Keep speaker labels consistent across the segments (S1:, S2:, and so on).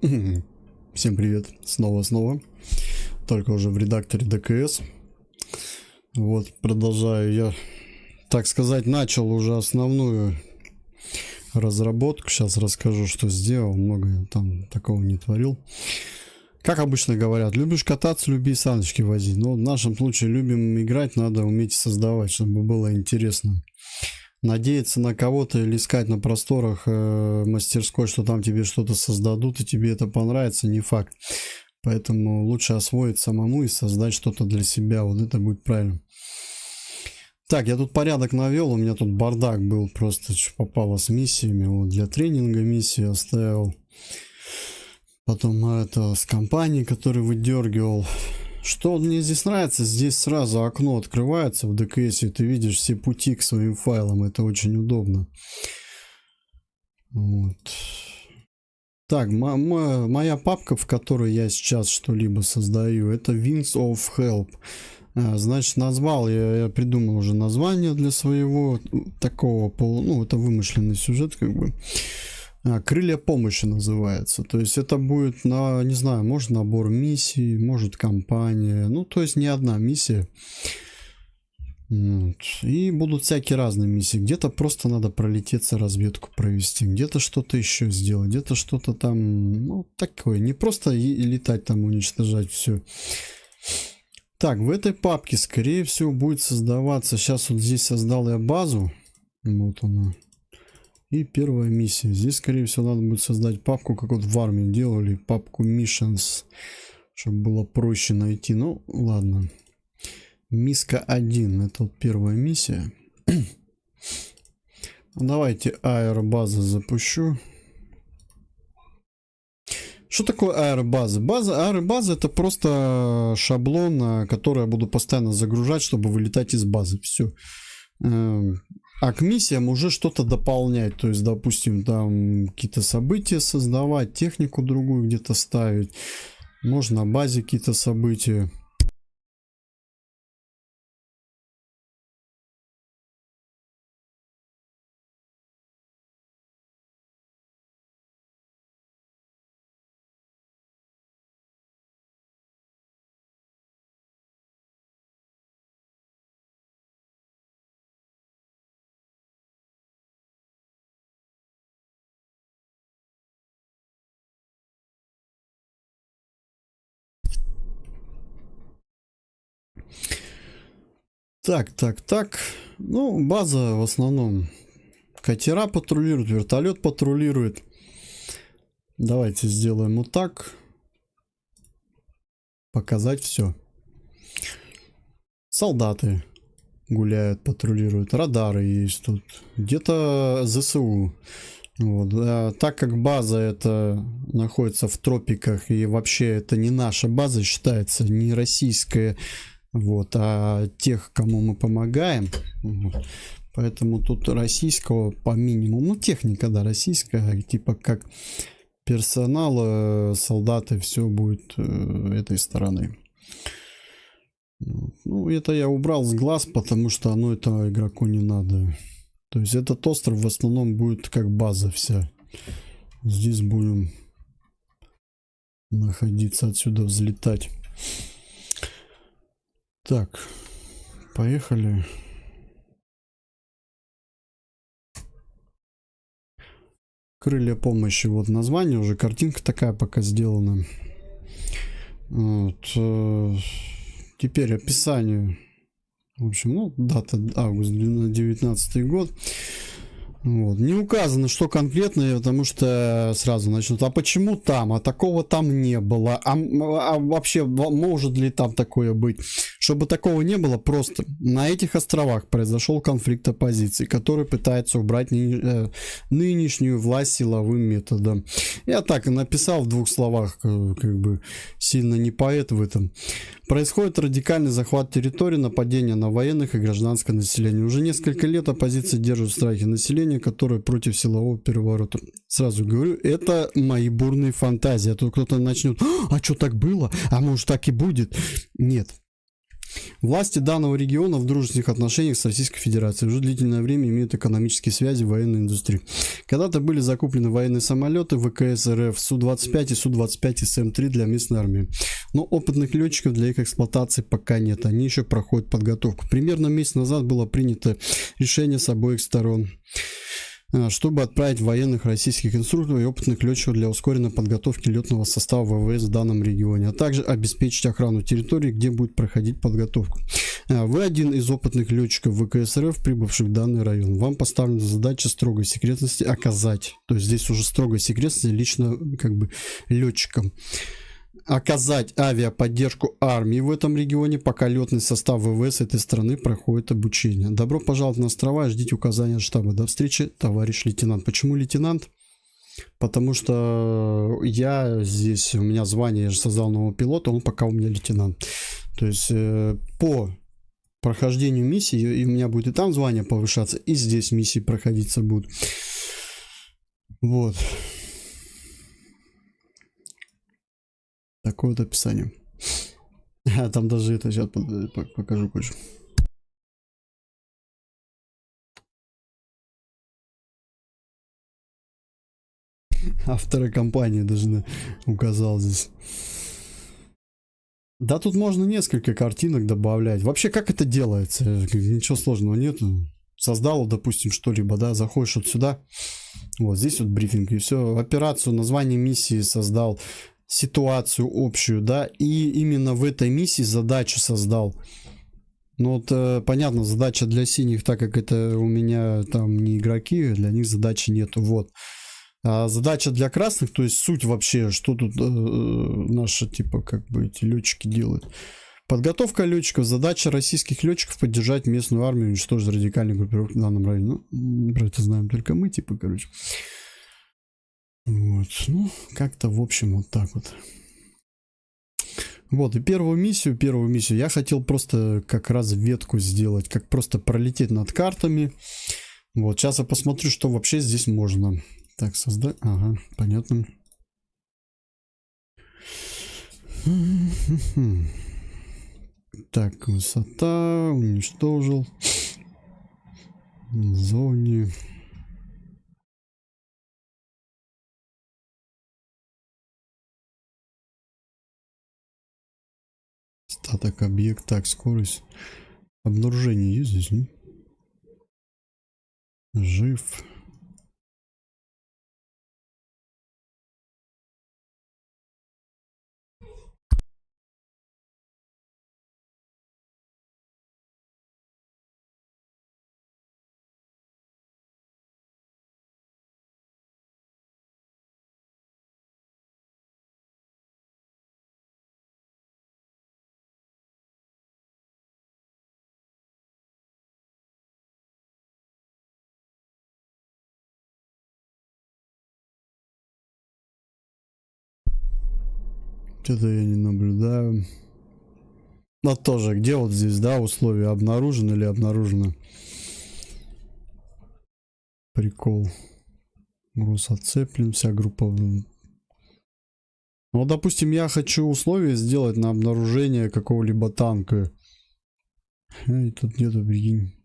S1: Всем привет, снова, только уже в редакторе ДКС. Вот, продолжаю я, так сказать, начал уже основную разработку. Сейчас расскажу, что сделал, много там такого не творил. Как обычно говорят, любишь кататься, люби саночки возить. Но в нашем случае любим играть, надо уметь создавать, чтобы было интересно. Надеяться на кого-то или искать на просторах мастерской, что там тебе что-то создадут и тебе это понравится, не факт. Поэтому лучше освоить самому и создать что-то для себя. Вот это будет правильно. Так, я тут порядок навел. У меня тут бардак был, просто что попало с миссиями. Вот для тренинга миссии оставил. Потом это с компанией, который выдергивал. Что мне здесь нравится, здесь сразу окно открывается в ДКС, и ты видишь все пути к своим файлам, это очень удобно. Вот. Так, моя папка, в которой я сейчас что-либо создаю, это Wings of Help. Значит, назвал я придумал уже название для своего такого, ну, это вымышленный сюжет, как бы. Крылья помощи называется. То есть это будет, не знаю, может набор миссий, может компания. Ну, то есть не одна миссия. Вот. И будут всякие разные миссии. Где-то просто надо пролететься, разведку провести. Где-то что-то еще сделать. Где-то что-то там, ну, такое. Не просто летать там, уничтожать все. Так, в этой папке, скорее всего, будет создаваться. Сейчас вот здесь создал я базу. Вот она. И первая миссия. Здесь, скорее всего, надо будет создать папку, как вот в армии делали, папку Missions, чтобы было проще найти. Ну, ладно. Миска 1. Это вот первая миссия. Давайте аэробазу запущу. Что такое аэробаза? Аэробаза это просто шаблон, который я буду постоянно загружать, чтобы вылетать из базы. Все. А к миссиям уже что-то дополнять. То есть, допустим, там какие-то события создавать, технику другую где-то ставить. Можно на базе какие-то события. Так. Ну, база в основном катера патрулируют, вертолет патрулирует. Давайте сделаем вот так. Показать все. Солдаты гуляют, патрулируют. Радары есть тут. Где-то ЗСУ. Вот. Так как база это находится в тропиках и вообще это не наша база, считается не российская. Вот, а тех, кому мы помогаем, вот. Поэтому тут российского по минимуму, ну техника, да, российская, типа как персонал, солдаты, все будет этой стороны. Ну, это я убрал с глаз, потому что оно это игроку не надо. То есть этот остров в основном будет как база вся. Здесь будем находиться, отсюда взлетать. Так, поехали. Крылья помощи. Вот название уже, картинка такая пока сделана. Вот. Теперь описание. В общем, ну, дата август 2019 год. Вот. Не указано, что конкретно, потому что сразу начнут. А почему там? А такого там не было. А вообще, может ли там такое быть? Чтобы такого не было, просто на этих островах произошел конфликт оппозиции, который пытается убрать нынешнюю власть силовым методом. Я так и написал в двух словах, как бы сильно не поэт в этом. Происходит радикальный захват территории, нападение на военных и гражданское население. Уже несколько лет оппозиция держит в страхе население, которое против силового переворота. Сразу говорю, это мои бурные фантазии. А то кто-то начнет, а что так было? А может так и будет? Нет. Власти данного региона в дружественных отношениях с Российской Федерацией уже длительное время имеют экономические связи в военной индустрии. Когда-то были закуплены военные самолеты ВКС РФ Су-25 и Су-25 и СМ-3 для местной армии. Но опытных летчиков для их эксплуатации пока нет. Они еще проходят подготовку. Примерно месяц назад было принято решение с обоих сторон, чтобы отправить военных российских инструкторов и опытных летчиков для ускоренной подготовки летного состава ВВС в данном регионе, а также обеспечить охрану территории, где будет проходить подготовка. Вы один из опытных летчиков ВКС РФ, прибывших в данный район. Вам поставлена задача строгой секретности оказать, то есть здесь уже строгой секретности лично как бы летчикам, оказать авиаподдержку армии в этом регионе, пока летный состав ВВС этой страны проходит обучение. Добро пожаловать на острова, ждите указания от штаба. До встречи, товарищ лейтенант. Почему лейтенант? Потому что я здесь, у меня звание, я же создал нового пилота, он пока у меня лейтенант. То есть по прохождению миссии, и у меня будет и там звание повышаться, и здесь миссии проходиться будут. Вот. Такое вот описание. Там даже это сейчас покажу позже. Автора компании даже указал здесь. Да, тут можно несколько картинок добавлять. Вообще, как это делается? Ничего сложного нету. Создал, допустим, что-либо, да, заходишь вот сюда. Вот здесь вот брифинг, и все. Операцию, название миссии создал, ситуацию общую, да, и именно в этой миссии задачу создал. Ну вот, понятно, задача для синих, так как это у меня там не игроки, для них задачи нету, вот. А задача для красных, то есть суть вообще, что тут наши, типа, как бы эти летчики делают. Подготовка летчиков. Задача российских летчиков поддержать местную армию, уничтожить радикальные группировки в данном районе. Ну, про это знаем только мы, типа, короче. Вот, ну, как-то, в общем, вот так вот. Вот, и первую миссию я хотел просто как разведку сделать, как просто пролететь над картами. Вот, сейчас я посмотрю, что вообще здесь можно. Так, создать, ага, понятно. Так, высота, уничтожил. В зоне. Статок объект, так, скорость. Обнаружение есть здесь, не? Жив. Что-то я не наблюдаю. Но тоже, где вот здесь, да, условия обнаружено или обнаружено? Прикол. Груз отцеплен, вся группа. Ну, допустим, я хочу условия сделать на обнаружение какого-либо танка. И тут нету, прикинь.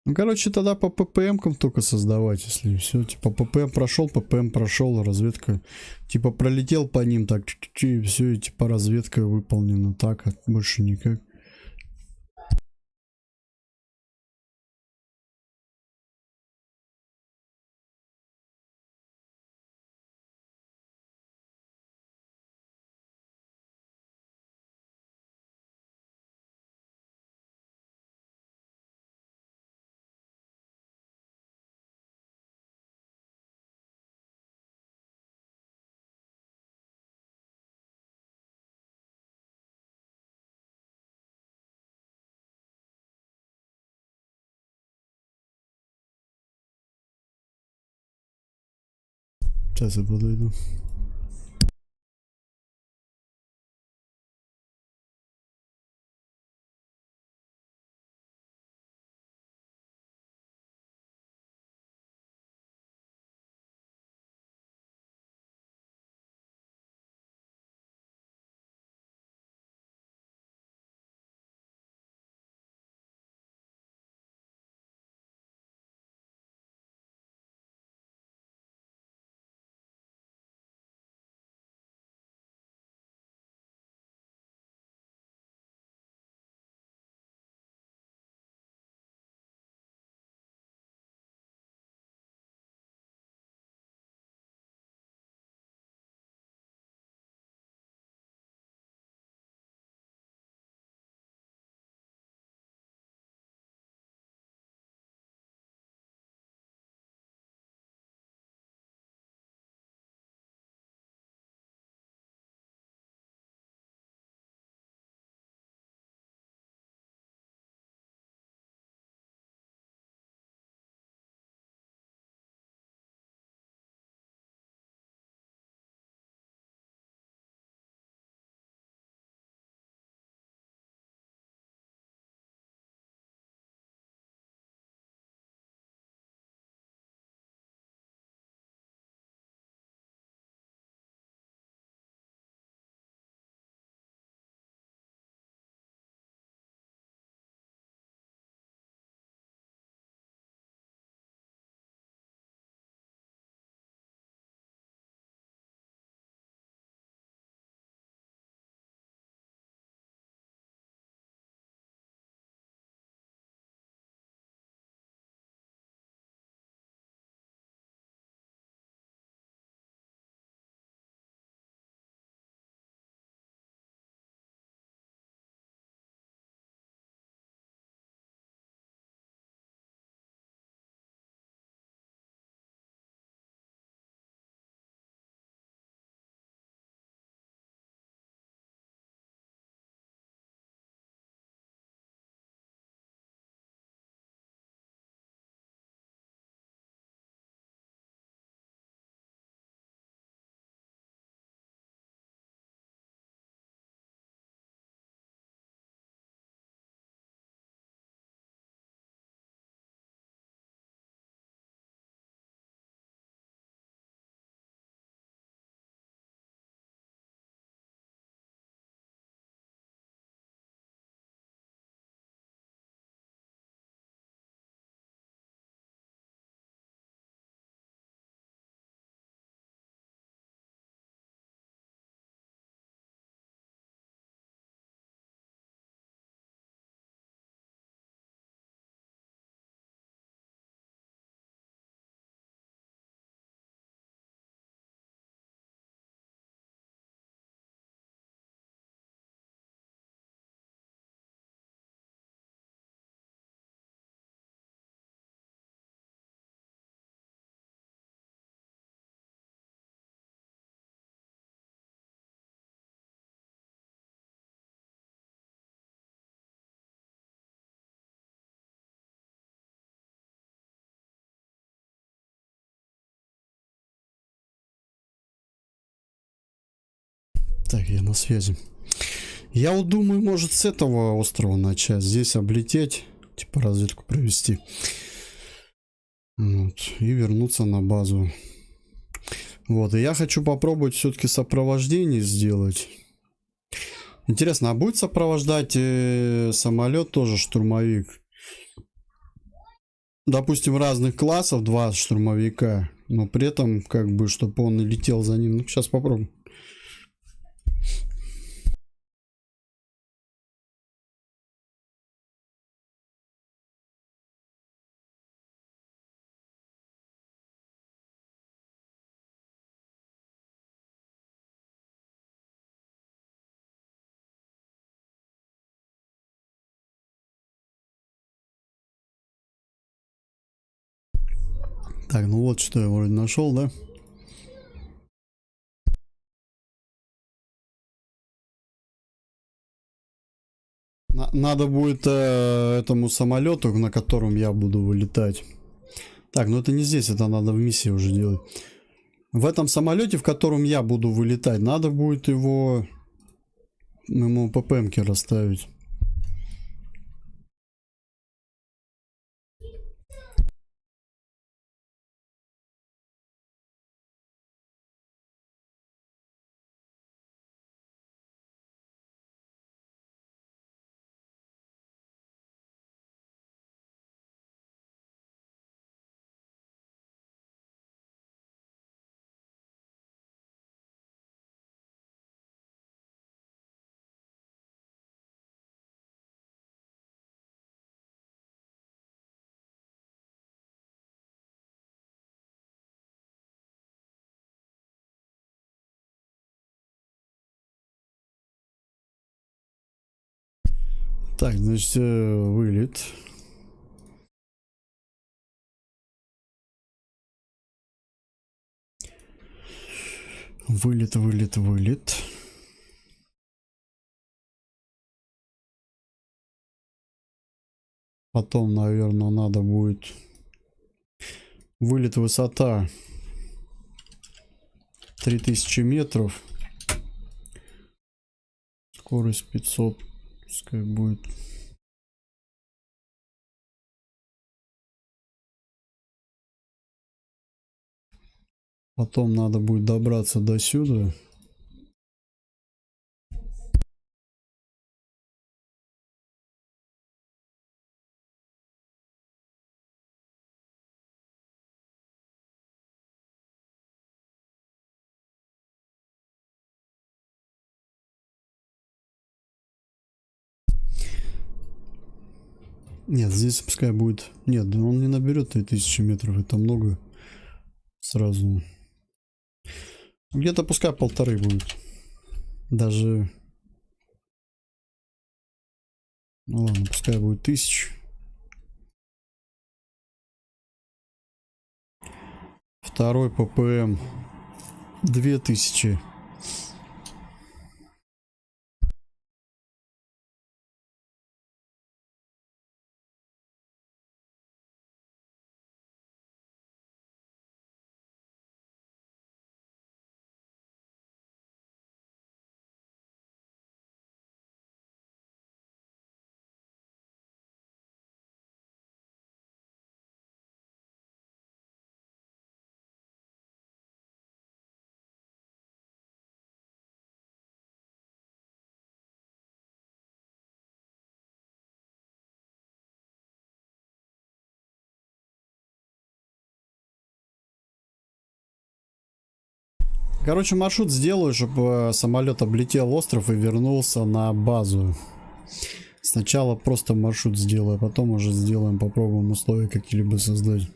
S1: Ну, короче, тогда по ППМ-кам только создавать, если все. Типа ППМ прошел, разведка. Типа пролетел по ним, так, и все, и типа разведка выполнена. Так, больше никак. Сейчас я подойду. Так, я на связи. Я вот думаю, может с этого острова начать. Здесь облететь, типа разведку провести. Вот, и вернуться на базу. Вот, и я хочу попробовать все-таки сопровождение сделать. Интересно, а будет сопровождать самолет тоже штурмовик? Допустим, разных классов, два штурмовика, но при этом, как бы, чтобы он летел за ним. Ну, сейчас попробуем. Так, ну вот что я вроде нашел, да? Надо будет этому самолету, на котором я буду вылетать. Так, ну это не здесь, это надо в миссии уже делать. В этом самолете, в котором я буду вылетать, надо будет ему ППМки расставить. Так, значит, вылет. Вылет, вылет, вылет. Потом, наверное, надо будет вылет, высота 3000 метров. Скорость 500. Пускай будет. Потом надо будет добраться до сюда. Нет, здесь пускай будет... Нет, он не наберет 3000 метров, это много сразу. Где-то пускай 1500 будет. Даже... Ну ладно, пускай будет 1000. Второй ППМ 2000. Короче, маршрут сделаю, чтобы самолет облетел остров и вернулся на базу. Сначала просто маршрут сделаю, а потом уже сделаем, попробуем условия какие-либо создать.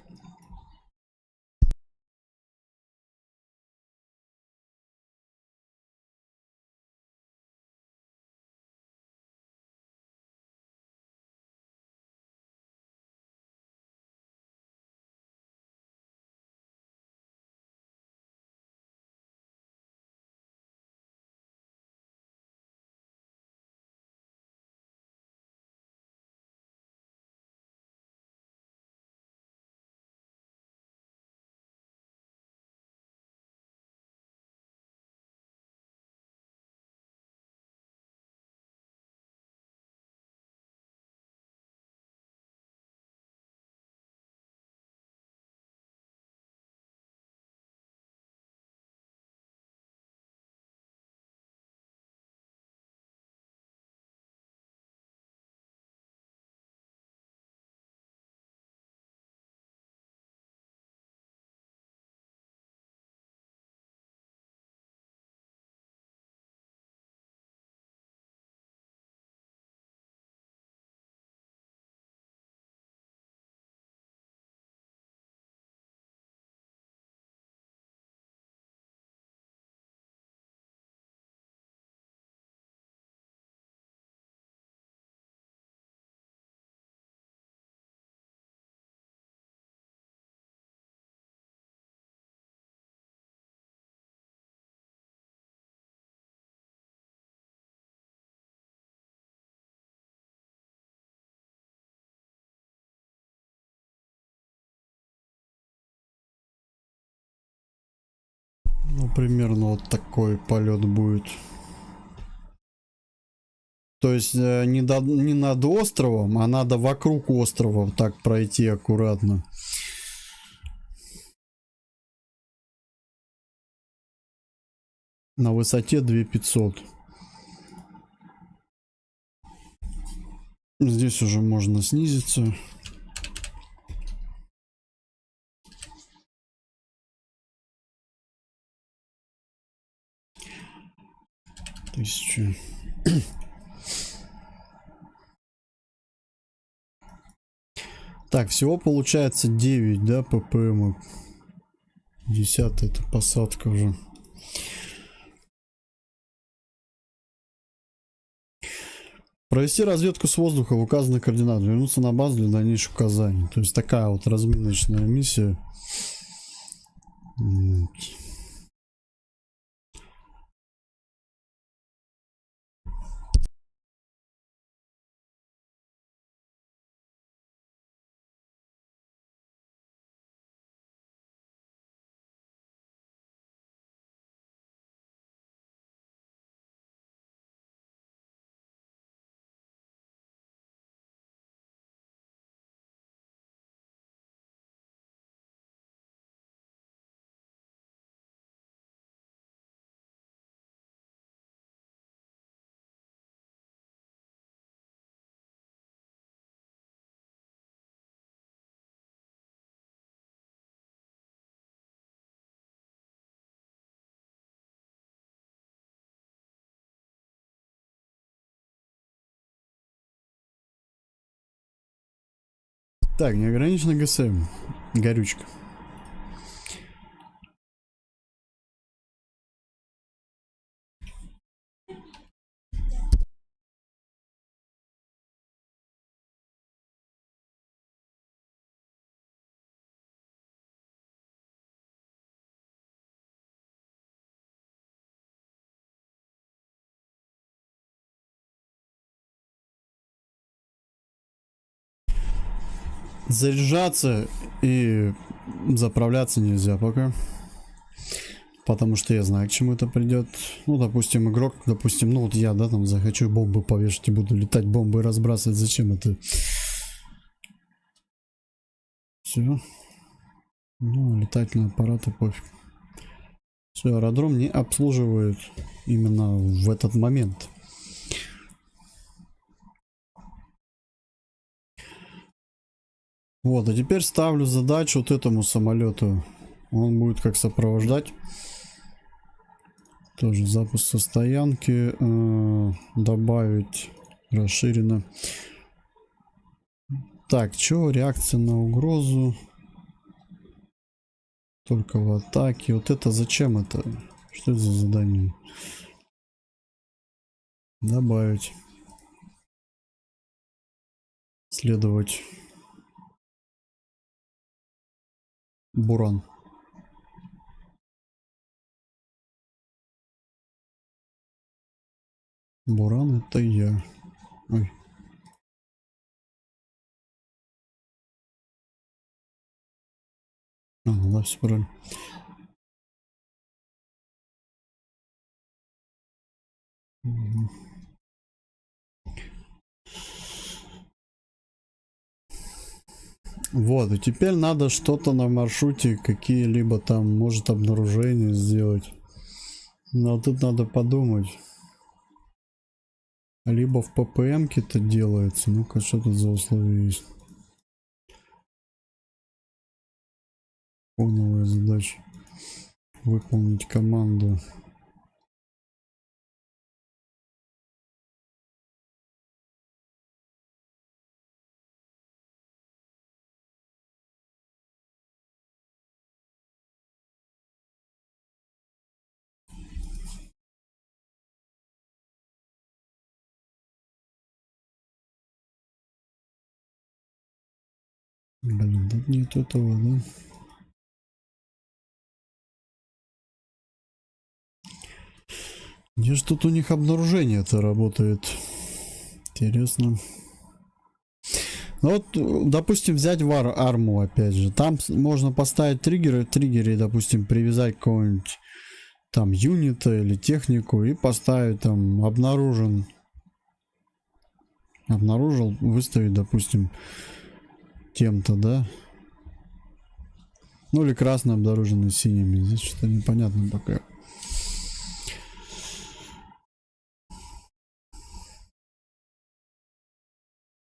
S1: Ну, примерно вот такой полет будет. То есть не над островом, а надо вокруг острова так пройти аккуратно. На высоте 2500. Здесь уже можно снизиться. Тысяча. Так, всего получается 9, да, ppm. 10 это посадка уже. Провести разведку с воздуха в указанных координатах. Вернуться на базу для дальнейших указаний. То есть такая вот разминочная миссия. Так, неограниченный ГСМ. Горючка. Заряжаться и заправляться нельзя пока. Потому что я знаю, к чему это придет. Ну, допустим, игрок, допустим, ну вот я, да, там захочу бомбы повешать и буду летать, бомбы разбрасывать. Зачем это? Все. Ну, летательные аппараты пофиг. Все, аэродром не обслуживает именно в этот момент. Вот, а теперь ставлю задачу вот этому самолету. Он будет как сопровождать. Тоже запуск со стоянки. Добавить расширено. Так, что реакция на угрозу? Только в атаке. Вот это зачем это? Что это за задание? Добавить. Следовать. Буран. Буран это я. Ой. Да, все правильно. Вот, и теперь надо что-то на маршруте, какие-либо там, может, обнаружения сделать. Но тут надо подумать. Либо в ППМ-ке это делается. Ну-ка, что тут за условия есть? Фоновая задача. Выполнить команду. Блин, тут нет этого, да? Где же тут у них обнаружение-то работает? Интересно. Ну вот, допустим, взять арму, опять же. Там можно поставить триггеры, допустим, привязать какого-нибудь там юнита или технику и поставить там обнаружил, выставить, допустим, тем-то, да? Ну или красный обнаруженный синими. Здесь что-то непонятно пока.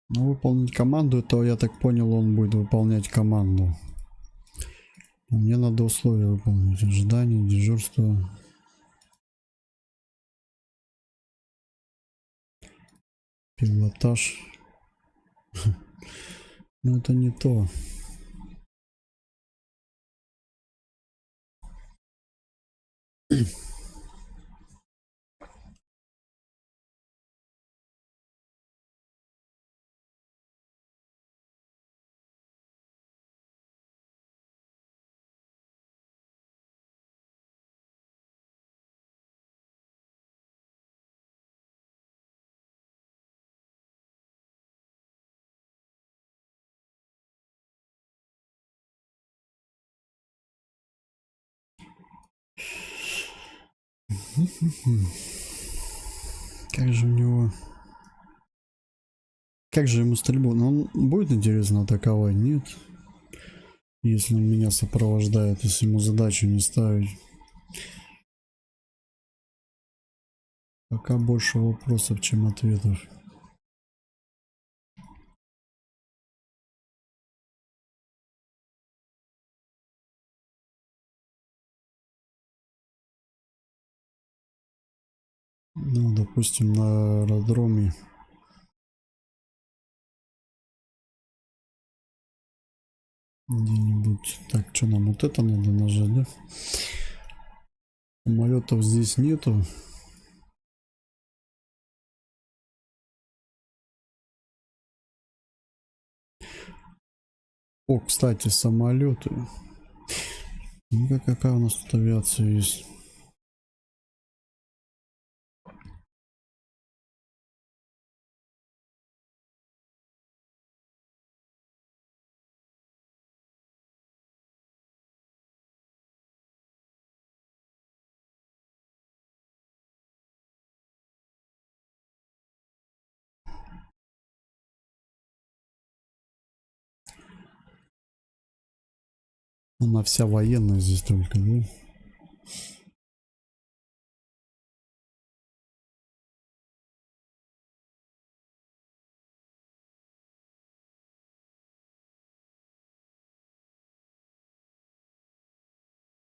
S1: Ну, выполнить команду, это, я так понял, он будет выполнять команду. Мне надо условия выполнить. Ожидание, дежурство. Пилотаж. Но это не то. Как же у него... Как же ему стрельбу? Ну, он будет, интересно, атаковать? Нет. Если он меня сопровождает, если ему задачу не ставить. Пока больше вопросов, чем ответов. Ну, допустим, на аэродроме. Где-нибудь. Так, что нам вот это надо нажать, да? Самолетов здесь нету. О, кстати, самолеты. Ну-ка, какая у нас тут авиация есть? Она вся военная здесь только, да?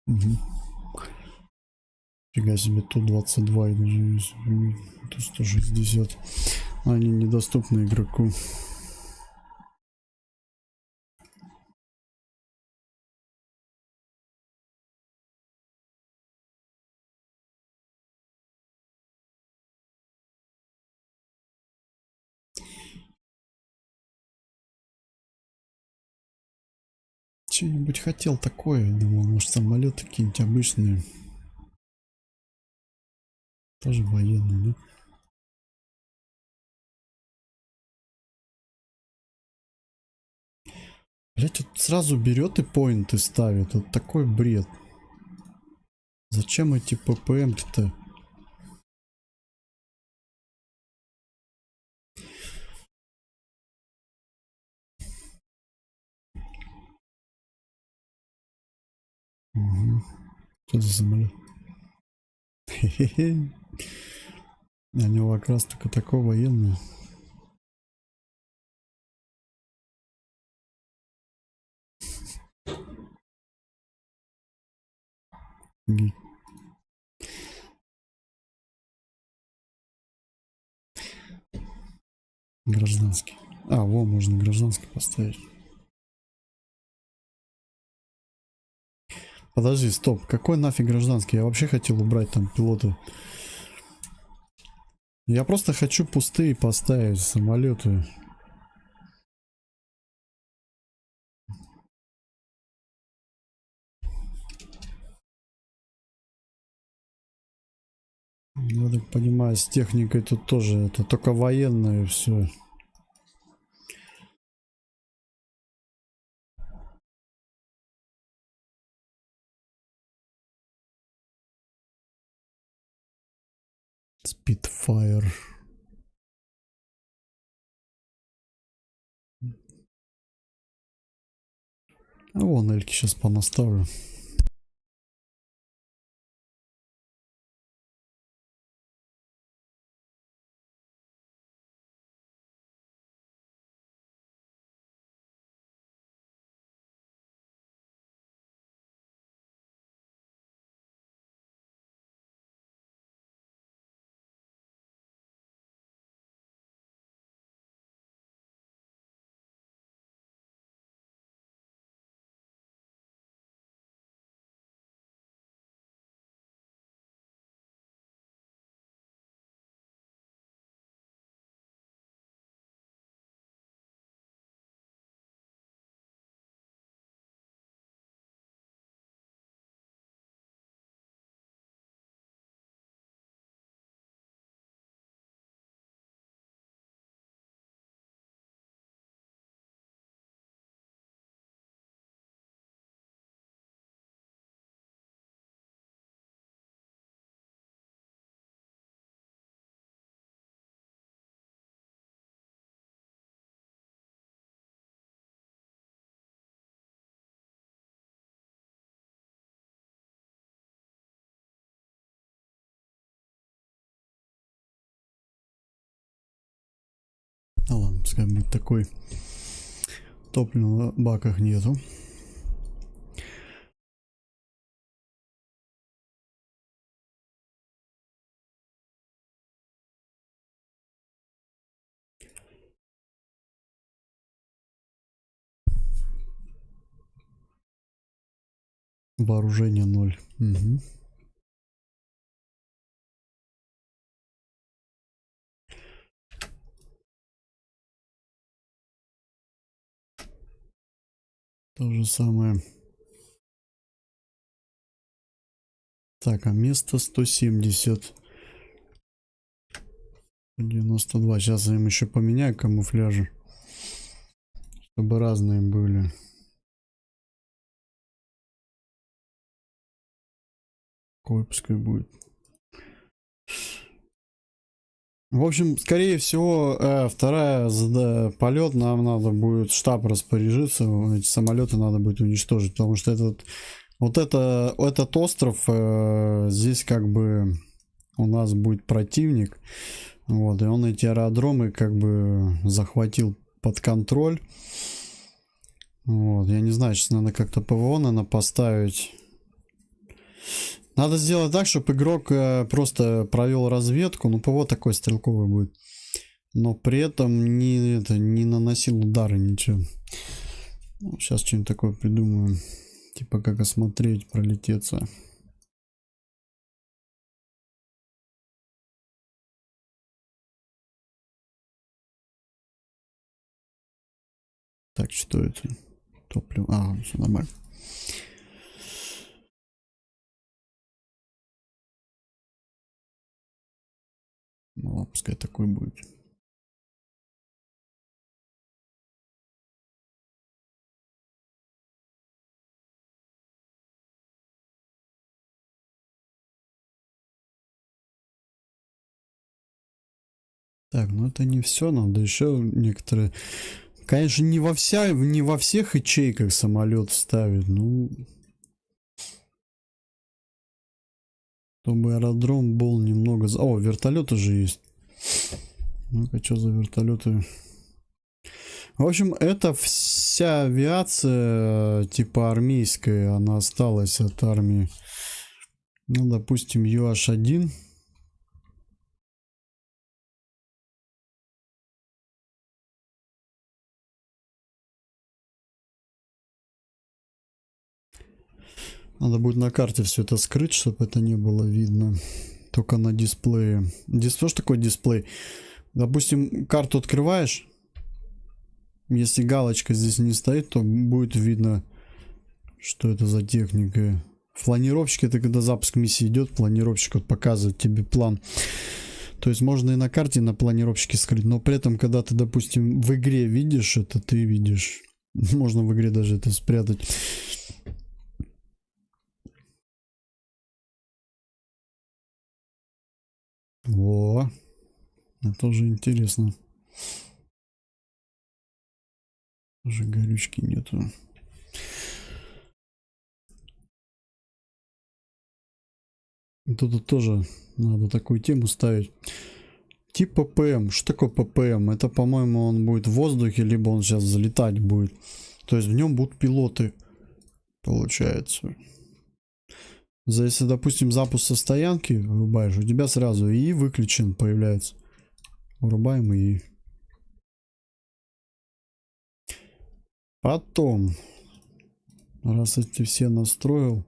S1: Угу. Фига себе, тут 22 и даже есть. Тут 160. Они недоступны игроку. Что-нибудь хотел такое. Думал, может, самолеты какие-нибудь обычные. Тоже военные, да? Блять, вот сразу берет и поинты ставит. Вот такой бред. Зачем эти ППМ-то? Угу. Что за самолет? Хе-хе-хе. У него как раз только такой военный. Гражданский. А, во, можно гражданский поставить. Подожди, стоп. Какой нафиг гражданский? Я вообще хотел убрать там пилота. Я просто хочу пустые поставить самолеты. Я так понимаю, с техникой тут тоже это только военное все. Spitfire. А вон эльки сейчас понаставлю. Ну ладно, пускай будет такой. Топлива в баках нету. Вооружение 0. Угу. То же самое. Так, а место 170. 92. Сейчас я им еще поменяю камуфляжи. Чтобы разные были. Какой пускай будет. В общем, скорее всего, вторая полет нам надо будет штаб распоряжиться. Эти самолеты надо будет уничтожить, потому что этот остров здесь как бы у нас будет противник. Вот, и он эти аэродромы как бы захватил под контроль. Вот, я не знаю, сейчас надо как-то ПВО поставить. Надо сделать так, чтобы игрок просто провел разведку. Ну, ПВО такой стрелковый будет. Но при этом не наносил удары, ничего. Ну, сейчас что-нибудь такое придумаем. Типа как осмотреть, пролететься. Так, что это? Топливо. А, все нормально. Ну, пускай такой будет. Так, ну это не все, надо еще некоторые. Конечно, не во всех ячейках самолет ставить, ну. Чтобы аэродром был немного. О, вертолет уже есть. Ну-ка, что за вертолеты? В общем, это вся авиация типа армейская, она осталась от армии. Ну, допустим, UH-1. Надо будет на карте все это скрыть, чтобы это не было видно. Только на дисплее. Что ж такое дисплей? Допустим, карту открываешь. Если галочка здесь не стоит, то будет видно, что это за техника. В планировщике, это когда запуск миссии идет, планировщик вот показывает тебе план. То есть можно и на карте, и на планировщике скрыть. Но при этом, когда ты, допустим, в игре видишь это, ты видишь. Можно в игре даже это спрятать. О, это уже интересно. Уже горючки нету. Тут тоже надо такую тему ставить. Тип ППМ. Что такое ППМ? Это, по-моему, он будет в воздухе, либо он сейчас залетать будет. То есть в нем будут пилоты, получается. Если, допустим, запуск со стоянки врубаешь, у тебя сразу и выключен появляется. Врубаем и... Потом, раз эти все настроил,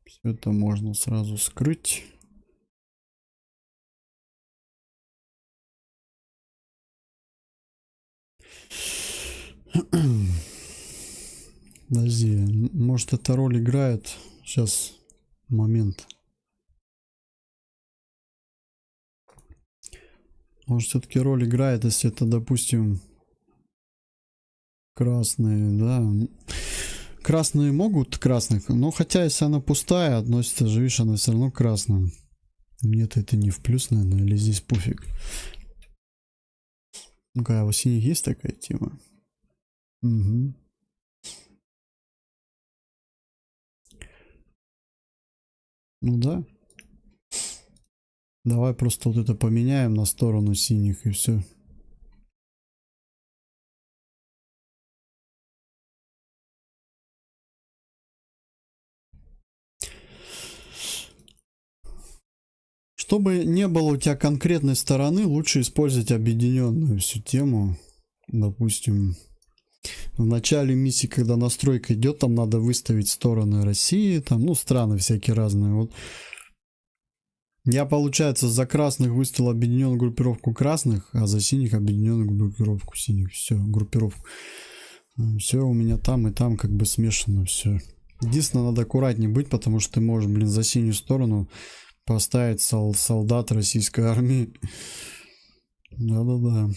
S1: все это можно сразу скрыть. Подожди, может это роль играет? Сейчас, момент. Может все-таки роль играет, если это, допустим, красные, да. Красные могут красных, но хотя если она пустая, относится же, видишь, она все равно к красным. Мне-то это не в плюс, наверное, или здесь пофиг. Ну-ка, а у синих есть такая тема? Угу. Ну да. Давай просто вот это поменяем на сторону синих и все. Чтобы не было у тебя конкретной стороны, лучше использовать объединенную всю тему. Допустим, в начале миссии, когда настройка идет, там надо выставить стороны России, там, ну, страны всякие разные. Вот. Я, получается, за красных выставил объединенную группировку красных, а за синих объединенную группировку синих. Все, группировку. Все у меня там и там как бы смешано все. Единственное, надо аккуратнее быть, потому что ты можешь, блин, за синюю сторону поставить солдат российской армии. Да-да-да.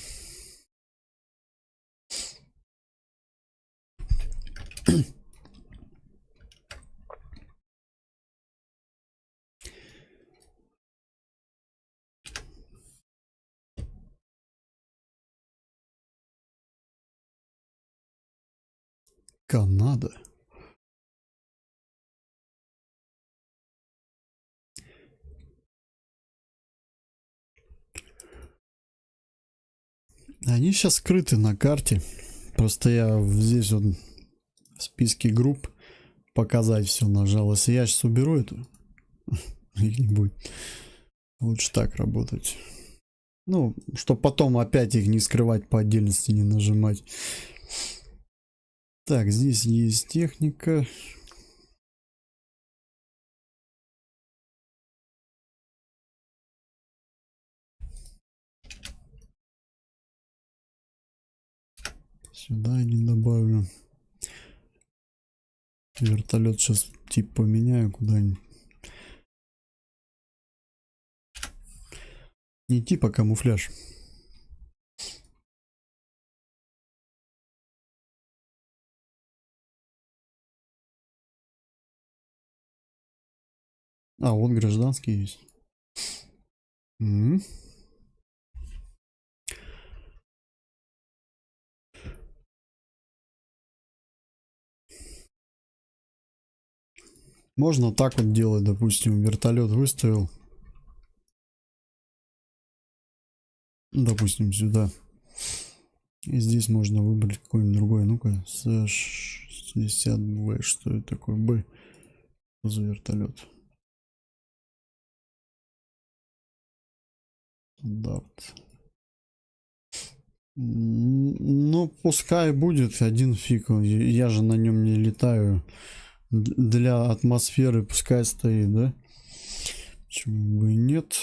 S1: Канада. Они сейчас скрыты на карте. Просто я здесь вот в списке групп показать все нажал. Если я сейчас уберу эту, их не будет. Лучше так работать. Ну, чтобы потом опять их не скрывать по отдельности, не нажимать. Так, здесь есть техника. Сюда один добавлю. Вертолет сейчас тип поменяю куда-нибудь. Не тип, а камуфляж. А, вот гражданский есть. Можно так вот делать, допустим, вертолет выставил. Допустим, сюда. И здесь можно выбрать какой-нибудь другой. Ну-ка, С-60Б. Что это такое? Б. Что за вертолет? Стандарт. Ну, пускай будет один фиг. Я же на нем не летаю. Для атмосферы пускай стоит, да? Почему бы и нет?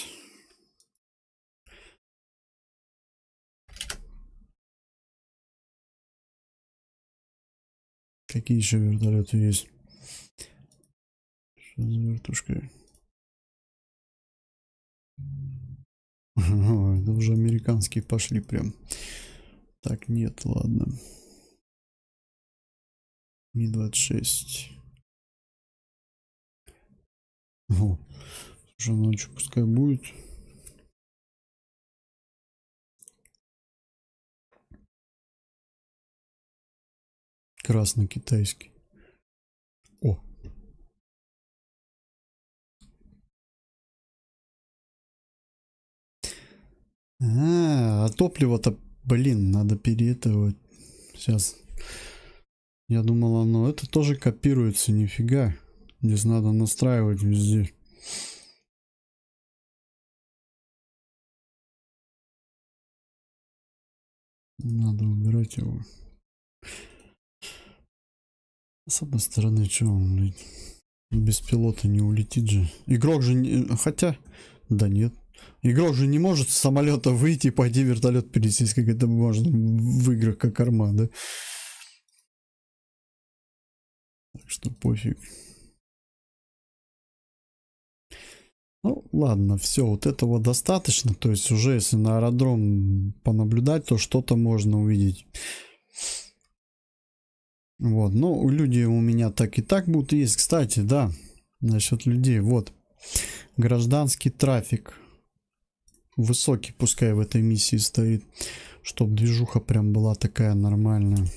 S1: Какие еще вертолеты есть? Что за вертушка? Это уже американские пошли прям. Так, нет, ладно. Ми-26. О, Уже ночью пускай будет. Красно-китайский. О. А топливо-то, блин, надо переэтовать. Сейчас. Я думал, оно это тоже копируется, нифига. Здесь надо настраивать везде. Надо убирать его. С одной стороны, что он, блядь, без пилота не улетит же. Игрок же не... Хотя... Да нет. Игрок же не может с самолета выйти и пойти вертолет пересесть, как это можно в играх как Арма, да? Так что пофиг. Ну, ладно, все, вот этого достаточно. То есть уже если на аэродром понаблюдать, то что-то можно увидеть. Вот, ну, люди у меня так и так будут есть. Кстати, да, насчет людей, вот. Гражданский трафик. Высокий, пускай в этой миссии стоит. Чтоб движуха прям была такая нормальная.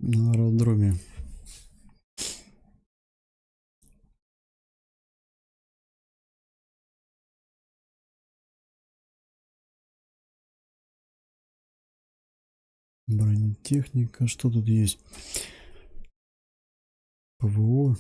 S1: На аэродроме. Бронетехника. Что тут есть? ПВО.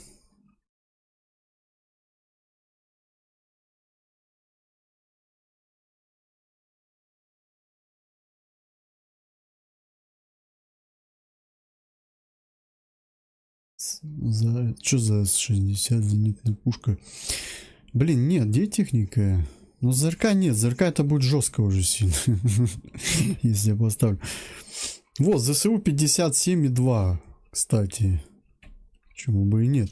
S1: Что за 60 зенитная пушка? Блин, нет, где техника? Ну, ЗРК нет, ЗРК это будет жестко уже сильно. Если я поставлю. Вот, ЗСУ 57,2, кстати. Почему бы и нет?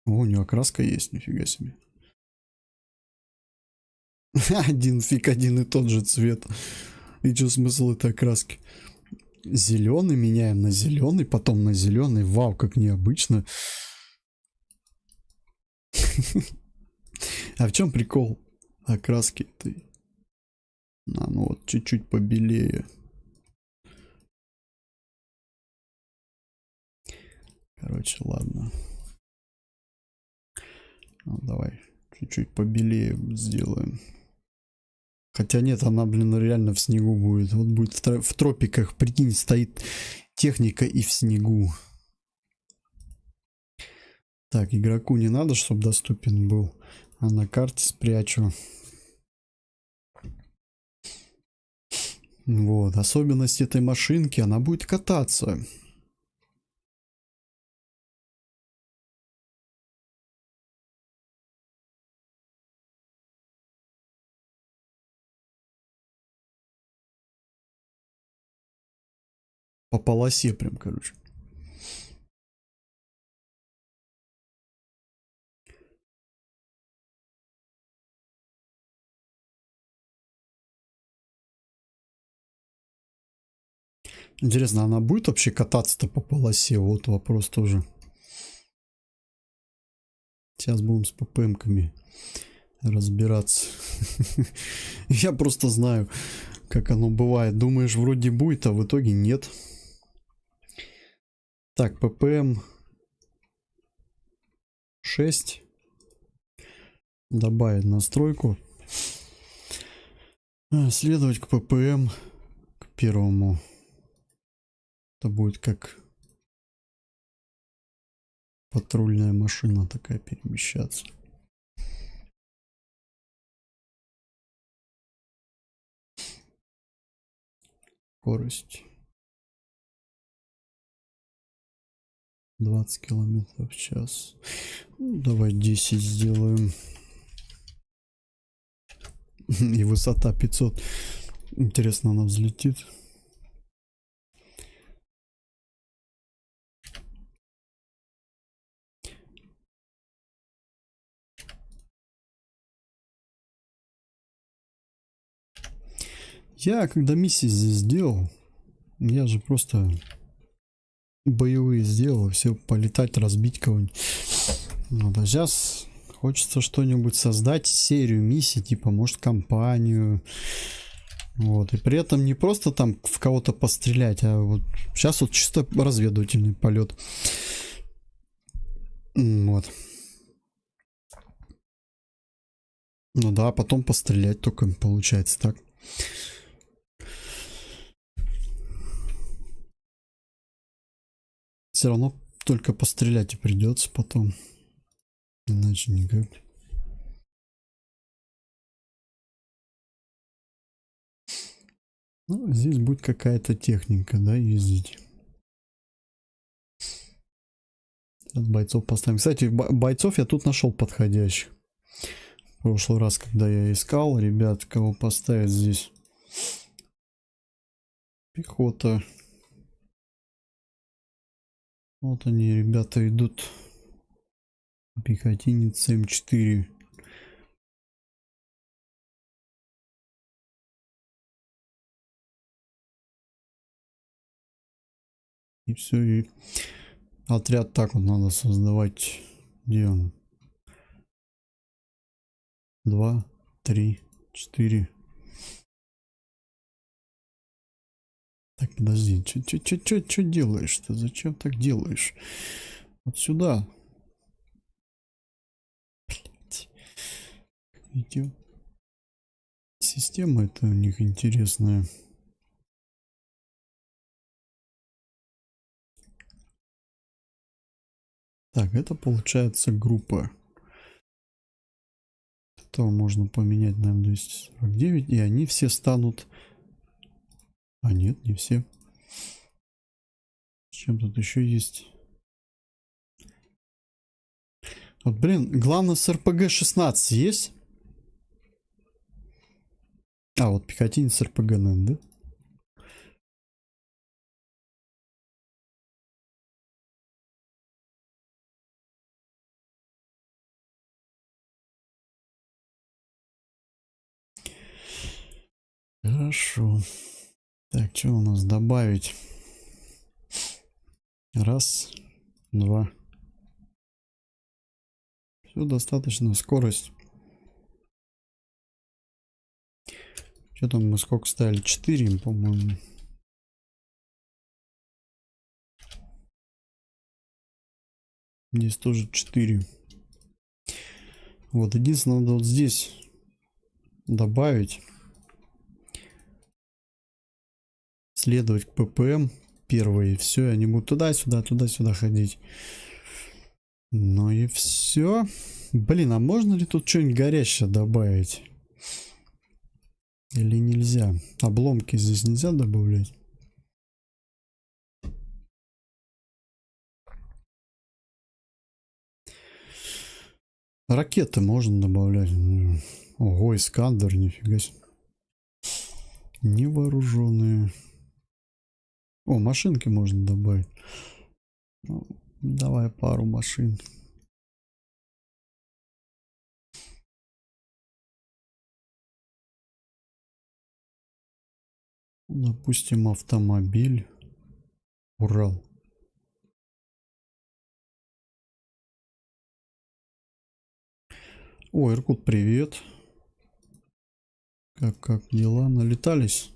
S1: О, у него окраска есть, нифига себе. Один фиг, один и тот же цвет. И что смысл этой окраски? Зеленый меняем на зеленый, потом на зеленый. Вау, как необычно. А в чем прикол окраски этой? А, ну вот, чуть-чуть побелее. Короче, ладно. Ну, давай, чуть-чуть побелее сделаем. Хотя нет, она, блин, реально в снегу будет. Вот будет в тропиках, прикинь, стоит техника и в снегу. Так, игроку не надо, чтобы доступен был. А на карте спрячу. Вот, особенность этой машинки, она будет кататься. По полосе прям, короче. Интересно, она будет вообще кататься-то по полосе? Вот вопрос тоже. Сейчас будем с ППМ-ками разбираться. Я просто знаю, как оно бывает. Думаешь, вроде будет, а в итоге нет. Так, ППМ 6. Добавить настройку. Следовать к ППМ, к первому. Это будет как патрульная машина такая перемещаться. Скорость 20 километров в час. Ну, давай 10 сделаем. И высота 500. Интересно, она взлетит? Я когда миссии здесь сделал, я же просто боевые сделал, все полетать, разбить кого-нибудь. Вот, а сейчас хочется что-нибудь создать, серию миссий, типа, может, компанию. Вот, и при этом не просто там в кого-то пострелять, а вот сейчас вот чисто разведывательный полет. Вот. Ну да, потом пострелять только получается так. Все равно только пострелять и придется потом. Иначе никак. Ну, здесь будет какая-то техника, да, ездить. Сейчас бойцов поставим. Кстати, бойцов я тут нашел подходящих. В прошлый раз, когда я искал, ребят, кого поставить здесь. Пехота. Вот они, ребята, идут. Пехотинец М4. И все, и отряд так вот надо создавать. Где он? 2, 3, 4. Так, подожди, что делаешь-то? Зачем так делаешь? Вот сюда. Блять. Идем. Система это у них интересная. Так, это получается группа. Это можно поменять на М249, и они все станут... А нет, не все. С чем тут еще есть? Вот, блин, главное с РПГ-16 есть? А, вот пехотинец РПГ, наверное, да? Хорошо. Так, что у нас добавить? Раз, два. Все достаточно. Скорость. Что там мы сколько ставили? 4, по-моему. Здесь тоже 4. Вот, единственное, надо вот здесь добавить. Следовать к ППМ первые. Все, они будут туда-сюда, туда-сюда ходить. Ну и все. Блин, а можно ли тут что-нибудь горящее добавить? Или нельзя? Обломки здесь нельзя добавлять? Ракеты можно добавлять. Ого, Искандер, нифига себе. Невооруженные. О, машинки можно добавить. Ну, давай пару машин. Допустим, автомобиль. Урал. О, Иркут, привет. Как дела? Налетались?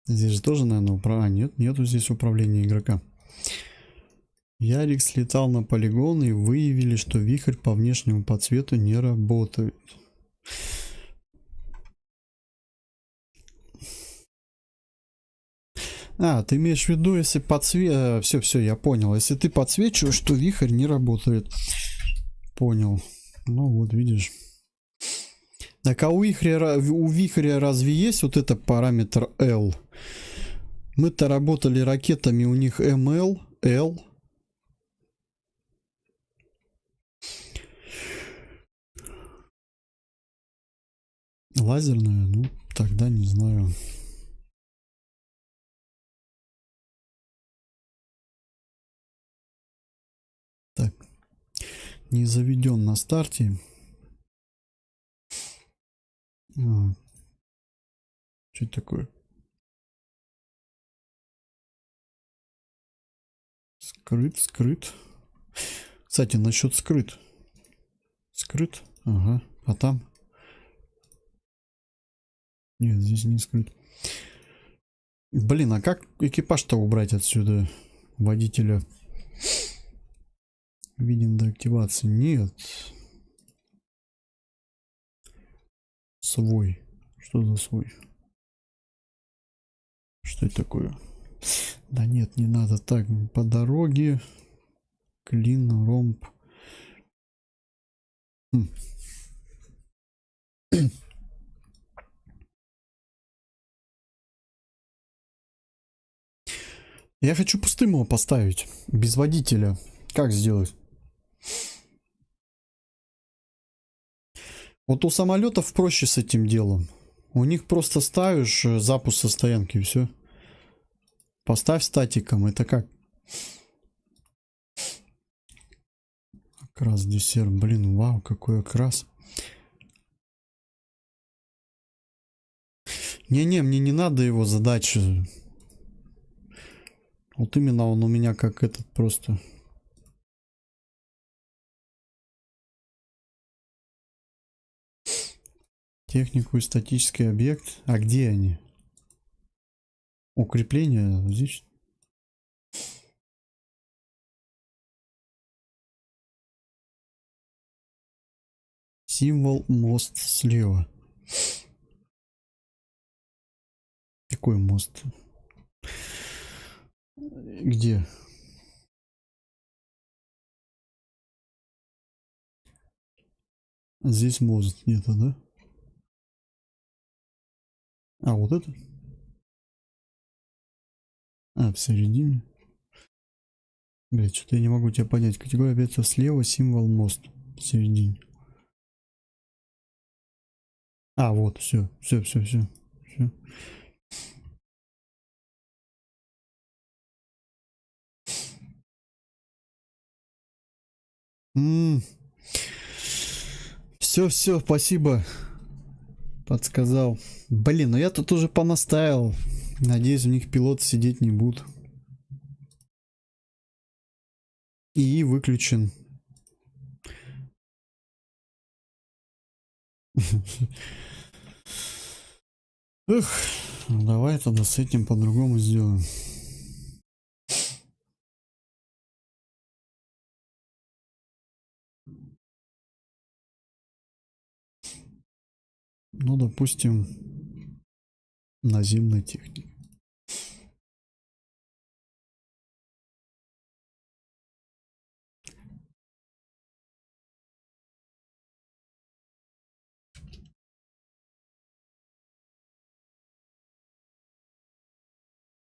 S1: Здесь же тоже, наверное, управление. Нет, нету здесь управления игрока. Ярик слетал на полигон и выявили, что вихрь по внешнему по цвету не работает. А, ты имеешь в виду, если подсвет... Все, я понял. Если ты подсвечиваешь, что вихрь не работает. Понял. Ну вот, видишь. Так, а у вихря разве есть вот это параметр L? Мы-то работали ракетами, у них ML, L. Лазерная? Ну, тогда не знаю. не заведен на старте. Что это такое? Скрыт. Кстати, насчет скрыт. Скрыт. Ага. А там? Нет, здесь не скрыт. Блин, а как экипаж-то убрать отсюда? Водителя. Виден до активации. Нет. Свой. Что за свой? Что это такое? Да нет, не надо. Так, по дороге. Клин, ромб. Я хочу пустым его поставить. Без водителя. Как сделать? Вот у самолетов проще с этим делом. У них просто ставишь запуск со стоянки и все. Поставь статиком. Это как? Окрас десерт. Блин, вау, какой окрас. Не-не, мне не надо его задачи. Вот именно он у меня как этот просто. Технику и статический объект. А где они? Укрепление здесь. Символ мост слева. Какой мост? Где? Здесь мост где-то, да? А, вот это? А, в середине. Блять, что-то я не могу тебя понять. Категория объектов слева, символ мост в середине. А, вот, все. Все, спасибо. Подсказал. Блин, ну я тут уже понаставил. Надеюсь, у них пилоты сидеть не будут. И выключен. Эх, давай тогда с этим по-другому сделаем. Ну, допустим, наземной техники.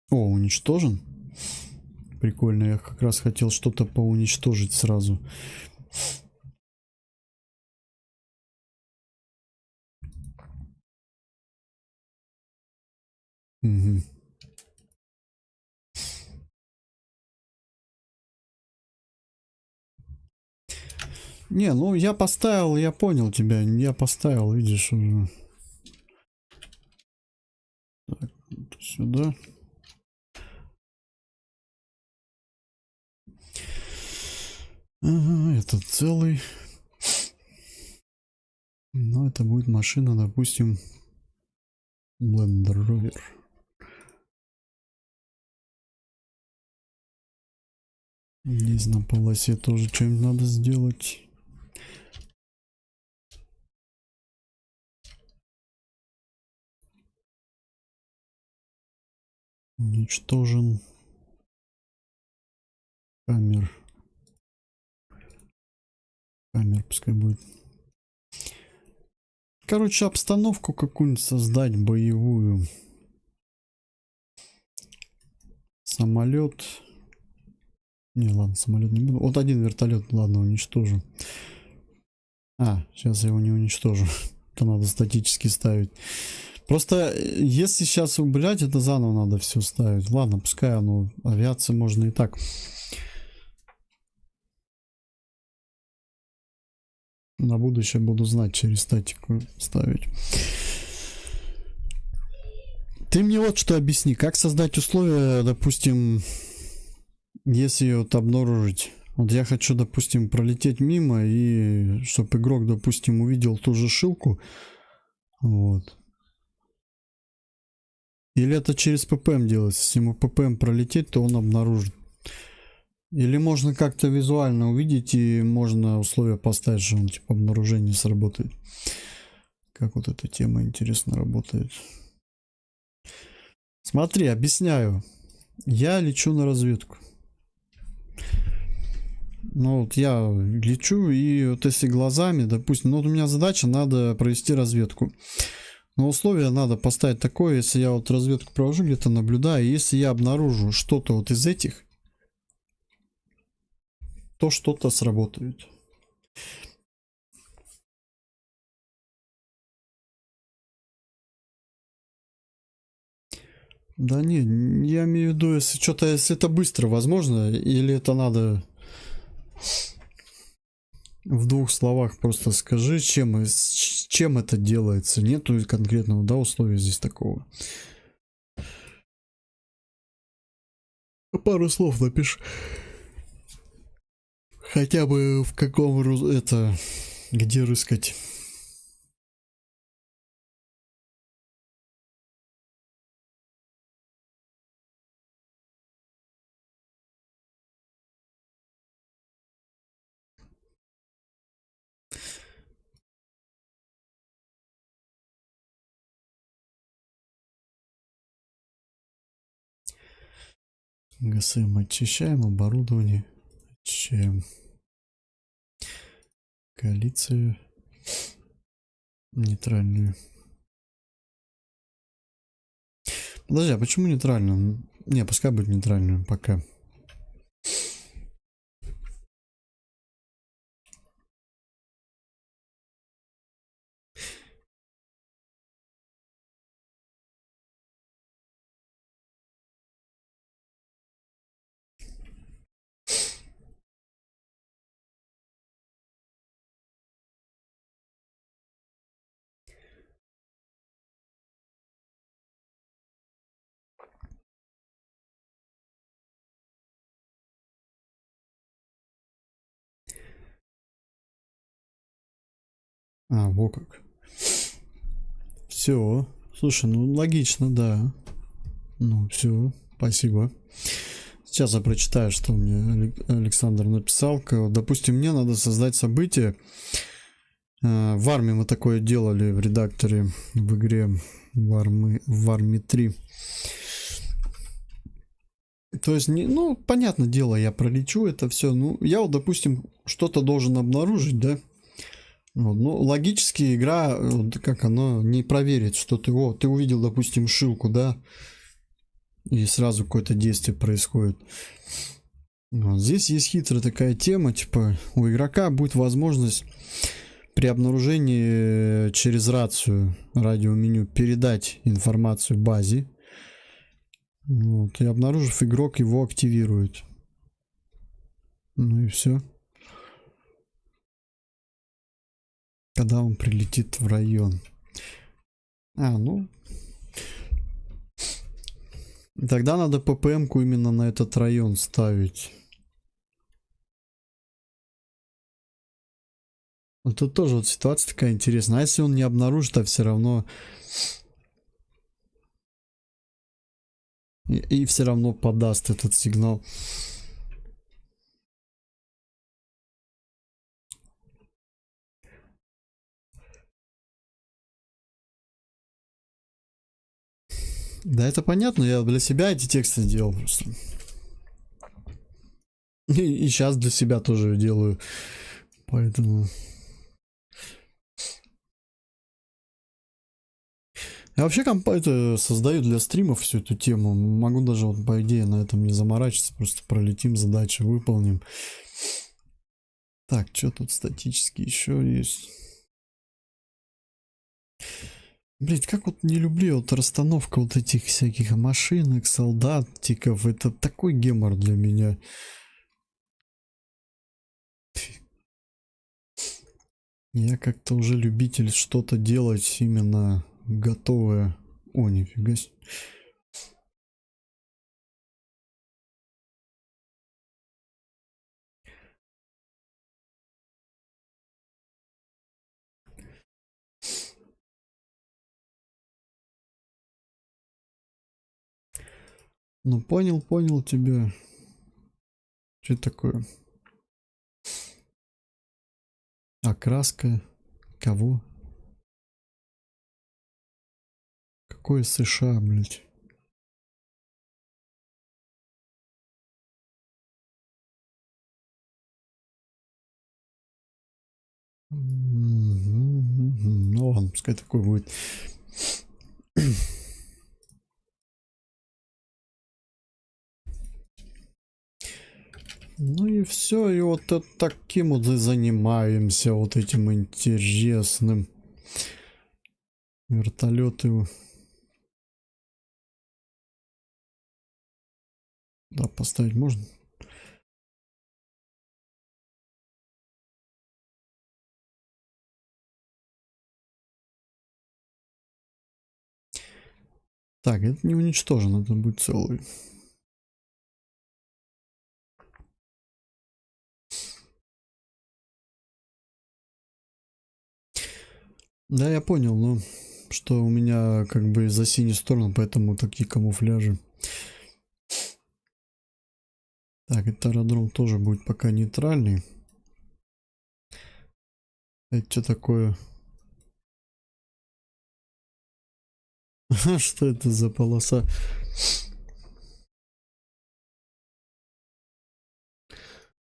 S1: О, уничтожен? Прикольно, я как раз хотел что-то поуничтожить сразу. Угу. Не, ну я поставил, я понял тебя. Я поставил, видишь, уже. Так, сюда. Ага, это целый. Но это будет машина, допустим, Land Rover. Здесь на полосе тоже что-нибудь надо сделать. Уничтожен. Камер пускай будет. Короче, обстановку какую-нибудь создать, боевую. Самолет. Не, ладно, самолет не буду. Вот один вертолет, ладно, уничтожу. А, сейчас я его не уничтожу. Это надо статически ставить. Просто, если сейчас убрать, это заново надо все ставить. Ладно, пускай оно, авиация можно и так. На будущее буду знать, через статику ставить. Ты мне вот что объясни, как создать условия, допустим, если вот обнаружить. Вот я хочу, допустим, пролететь мимо, и чтобы игрок, допустим, увидел ту же шилку. Вот. Или это через ППМ делается? Если ему ППМ пролететь, то он обнаружит. Или можно как-то визуально увидеть, и можно условия поставить, что он типа обнаружение сработает. Как вот эта тема, интересно, работает. Смотри, объясняю. Я лечу на разведку. Ну вот я лечу, и вот если глазами, допустим, ну вот у меня задача, надо провести разведку. Но условие надо поставить такое, если я вот разведку провожу, где-то наблюдаю, если я обнаружу что-то вот из этих, то что-то сработает. Да не, я имею в виду, если что-то, если это быстро возможно, или это надо в двух словах просто скажи, чем это делается. Нету конкретного, да, условия здесь такого. Пару слов напиши. Хотя бы в каком это, где рыскать. ГСМ очищаем, оборудование очищаем. Коалицию нейтральную. Подожди, а почему нейтральную? Не, пускай будет нейтральную пока. А, во как. Все. Слушай, ну логично, да. Ну, все, спасибо. Сейчас я прочитаю, что мне Александр написал. Допустим, мне надо создать событие. В армии мы такое делали в редакторе в игре в армии 3. То есть, ну, понятное дело, я пролечу это все. Ну, я вот, допустим, что-то должен обнаружить, да? Вот, ну, логически игра, вот, как она не проверит, что ты увидел, допустим, шилку, да? И сразу какое-то действие происходит. Вот, здесь есть хитрая такая тема, типа, у игрока будет возможность при обнаружении через рацию, радиоменю, передать информацию базе. Вот, и обнаружив, игрок его активирует. Ну и все. Когда он прилетит в район. Ну. Тогда надо ППМ-ку именно на этот район ставить. Вот тут тоже вот ситуация такая интересная. А если он не обнаружит, а все равно... И все равно подаст этот сигнал. Да, это понятно, я для себя эти тексты делал просто. И сейчас для себя тоже делаю. Поэтому... Я вообще это создаю для стримов всю эту тему. Могу даже, вот, по идее, на этом не заморачиваться. Просто пролетим, задачу выполним. Так, что тут статически еще есть? Блять, как вот не люблю вот расстановка вот этих всяких машинок, солдатиков. Это такой гемор для меня. Я как-то уже любитель что-то делать именно готовое. О, нифига себе. Ну, понял тебя. Что это такое? Окраска? Кого? Какое США, блядь? Ну ладно, пускай такой будет. Ну и все, и вот таким вот и занимаемся, вот этим интересным. Вертолеты. Да, поставить можно? Так, это не уничтожен, это будет целый. Да, я понял, но что у меня как бы за синюю сторону, поэтому такие камуфляжи. Так, это аэродром тоже будет пока нейтральный. Это что такое? Что это за полоса?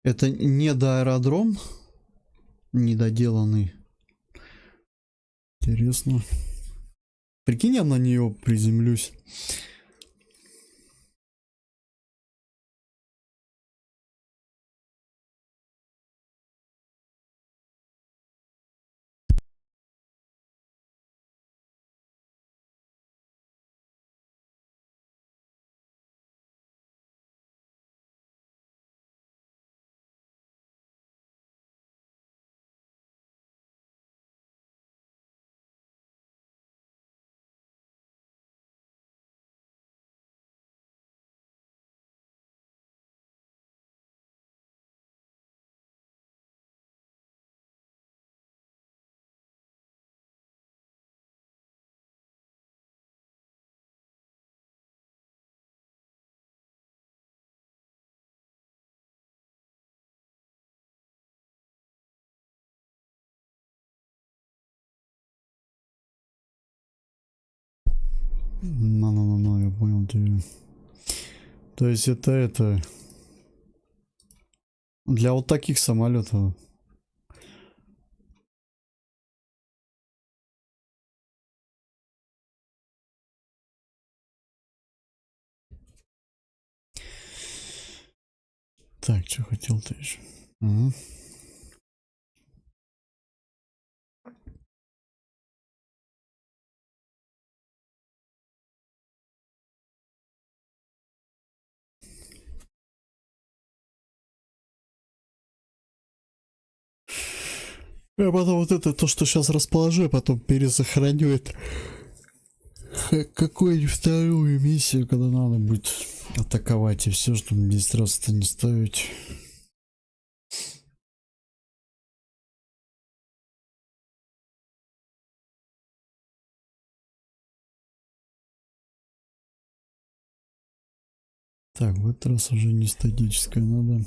S1: Это недоаэродром? Недоделанный. Интересно. Прикинь, я на нее приземлюсь. Ну, я понял тебя. То есть это для вот таких самолетов. Так, что хотел ты еще? Ага. Я потом вот это, то, что сейчас расположу, я потом пересохраню это. Какую-нибудь вторую миссию, когда надо будет атаковать и все, чтобы 10 раз это не ставить. Так, в этот раз уже не статическое надо.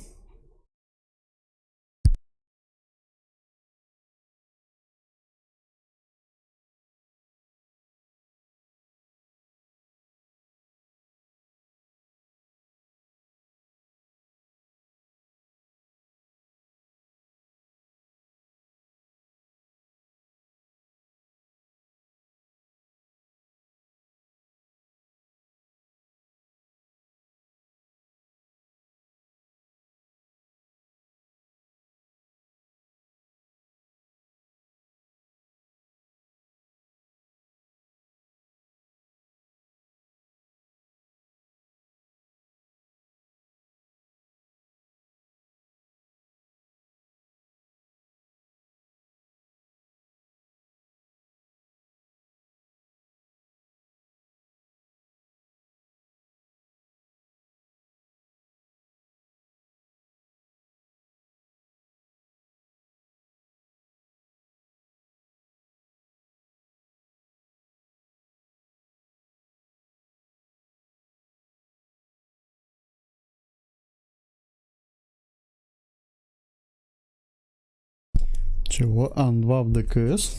S1: Чего? Ан-2 в ДКС?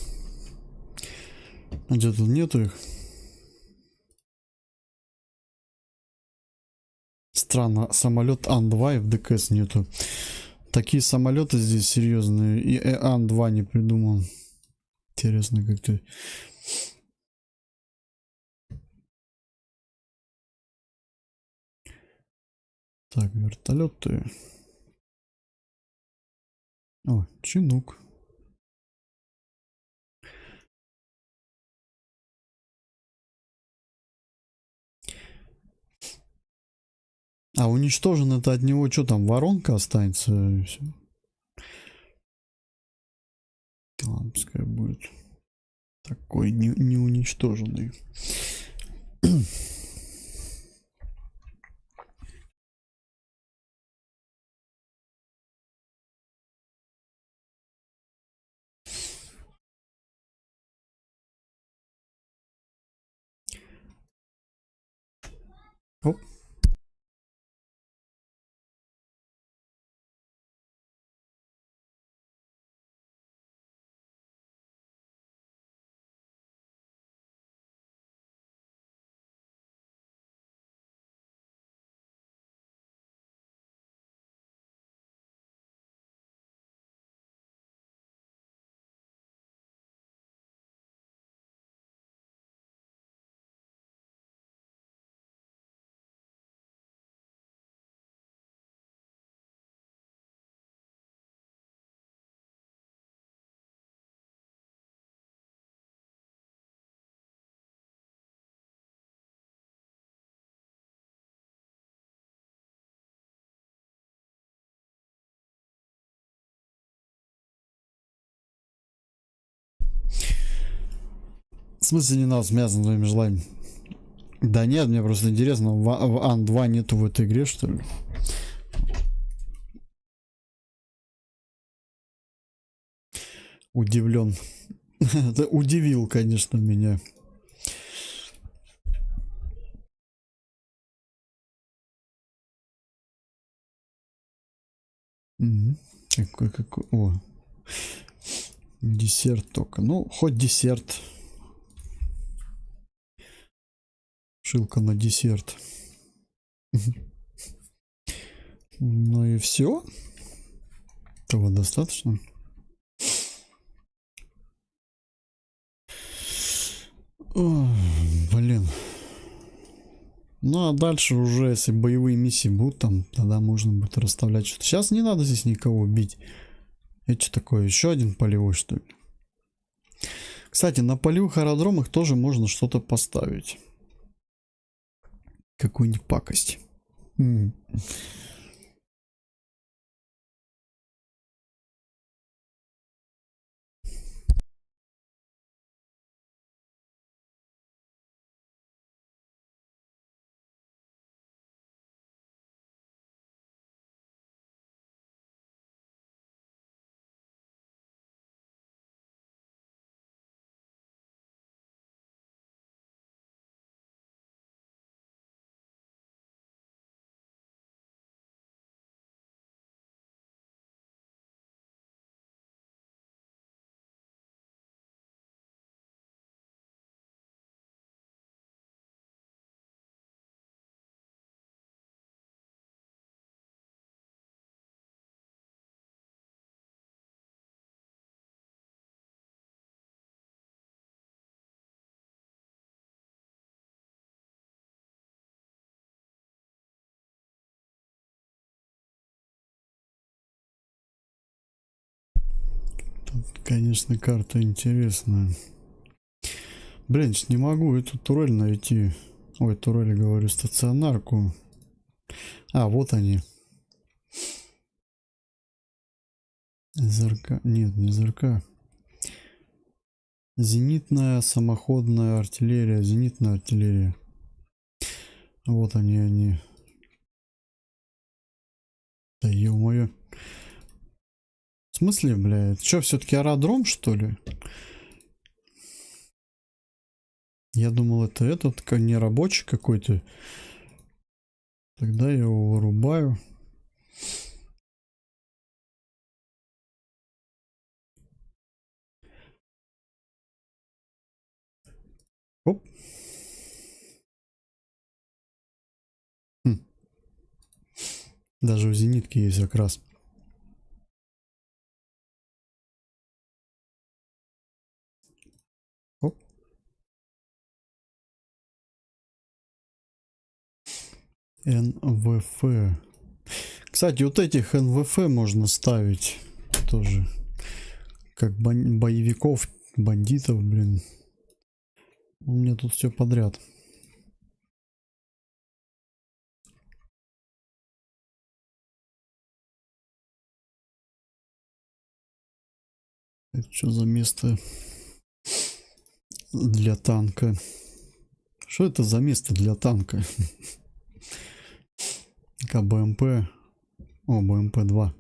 S1: А где тут нету их? Странно, самолет Ан-2 и в ДКС нету. Такие самолеты здесь серьезные. И Ан-2 не придумал. Интересно, как ты... Так, вертолеты. О, Чинук. А уничтожен это от него что там, воронка останется? И всё. Лампская будет. Такой не уничтоженный. Оп. В смысле не надо смеяться над твоими желаниями? Да нет, мне просто интересно, в Ан-2 нету в этой игре, что ли? Удивлен. Это удивил, конечно, меня. Какой. О. Десерт только. Ну, хоть десерт. Шилка на десерт. Ну и все. Этого достаточно. О, блин. Ну а дальше уже, если боевые миссии будут там, тогда можно будет расставлять что-то. Сейчас не надо здесь никого бить. Это что такое? Еще один полевой, что ли? Кстати, на полевых аэродромах тоже можно что-то поставить. Какую-нибудь пакость. Тут, конечно, карта интересная. Блин, не могу эту турель найти. Ой, турель, говорю, стационарку. А, вот они. ЗРК. Нет, не ЗРК. Зенитная самоходная артиллерия. Зенитная артиллерия. Вот они. Да ё-моё. В смысле, блядь? Что, все-таки аэродром, что ли? Я думал, это этот не рабочий какой-то. Тогда я его вырубаю. Даже у зенитки есть окрас. Оп. НВФ. Кстати, вот этих НВФ можно ставить тоже. Как боевиков, бандитов, блин. У меня тут все подряд. Это что за место для танка? Что это за место для танка? КБМП. О, БМП-2.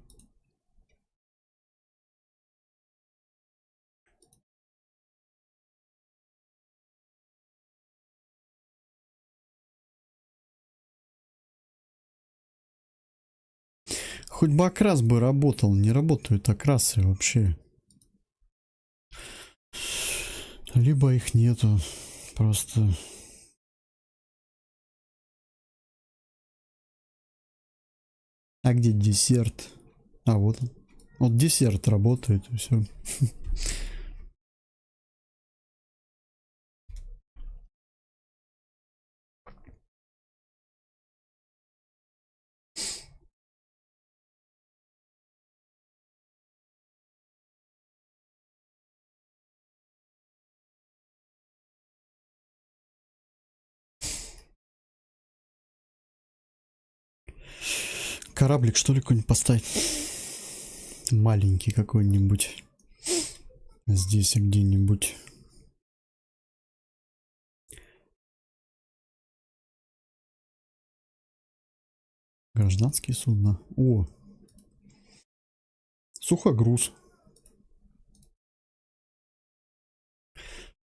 S1: Хоть бы окрас бы работал. Не работают окрасы вообще. Либо их нету. Просто... А где десерт? А, вот он. Вот десерт работает, и все. Кораблик, что ли, какой-нибудь поставить? Маленький какой-нибудь. Здесь где-нибудь. Гражданские судна. О! Сухогруз.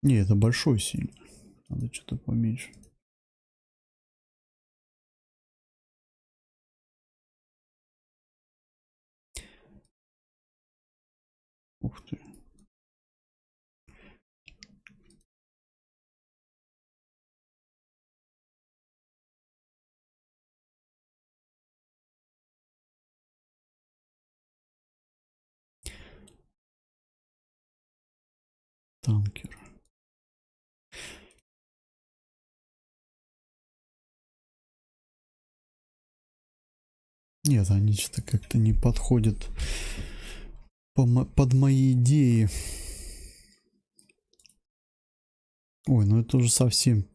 S1: Не, это большой сильно. Надо что-то поменьше. Ух ты. Танкер. Нет, они что-то как-то не подходят под мои идеи. Ой, ну это уже совсем.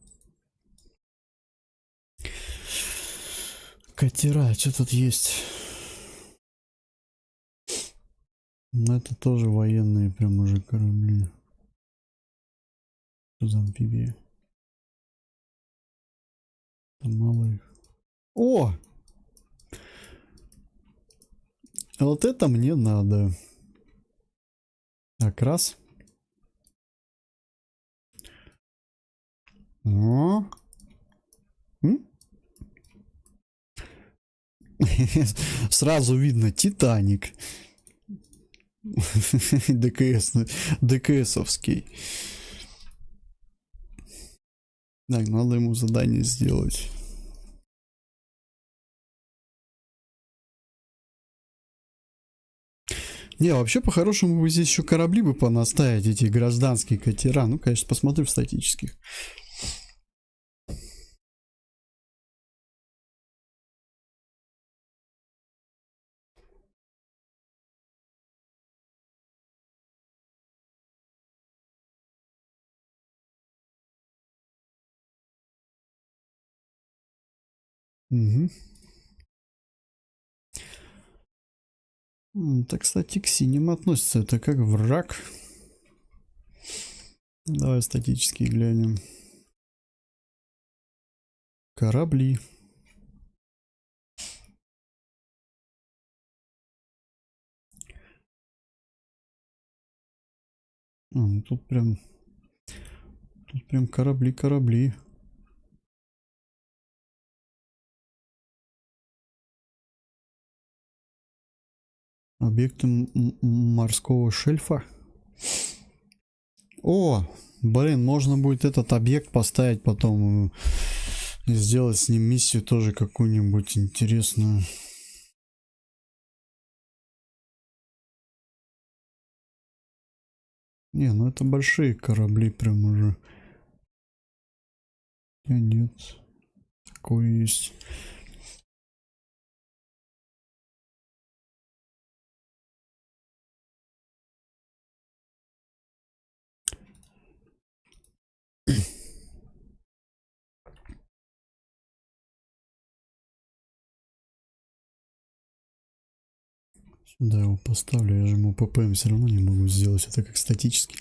S1: Катера, что тут есть? Ну это тоже военные прям уже корабли. Что за амфибия? Там мало их. О! Вот это мне надо. Окрас. О! Сразу видно Титаник. ДКС, ДКСовский. Так, надо ему задание сделать. Не, вообще по-хорошему вы здесь еще корабли бы понаставить, эти гражданские катера. Ну, конечно, посмотрю в статических. Угу. Это, кстати, к синим относится. Это как враг. Давай статически глянем. Корабли. Ну тут прям корабли. Объекты морского шельфа. О, блин, можно будет этот объект поставить потом и сделать с ним миссию тоже какую-нибудь интересную. Не, ну это большие корабли прям уже. Нет. Такое есть. Сюда его поставлю, я же ему ППМ все равно не могу сделать, это как статически.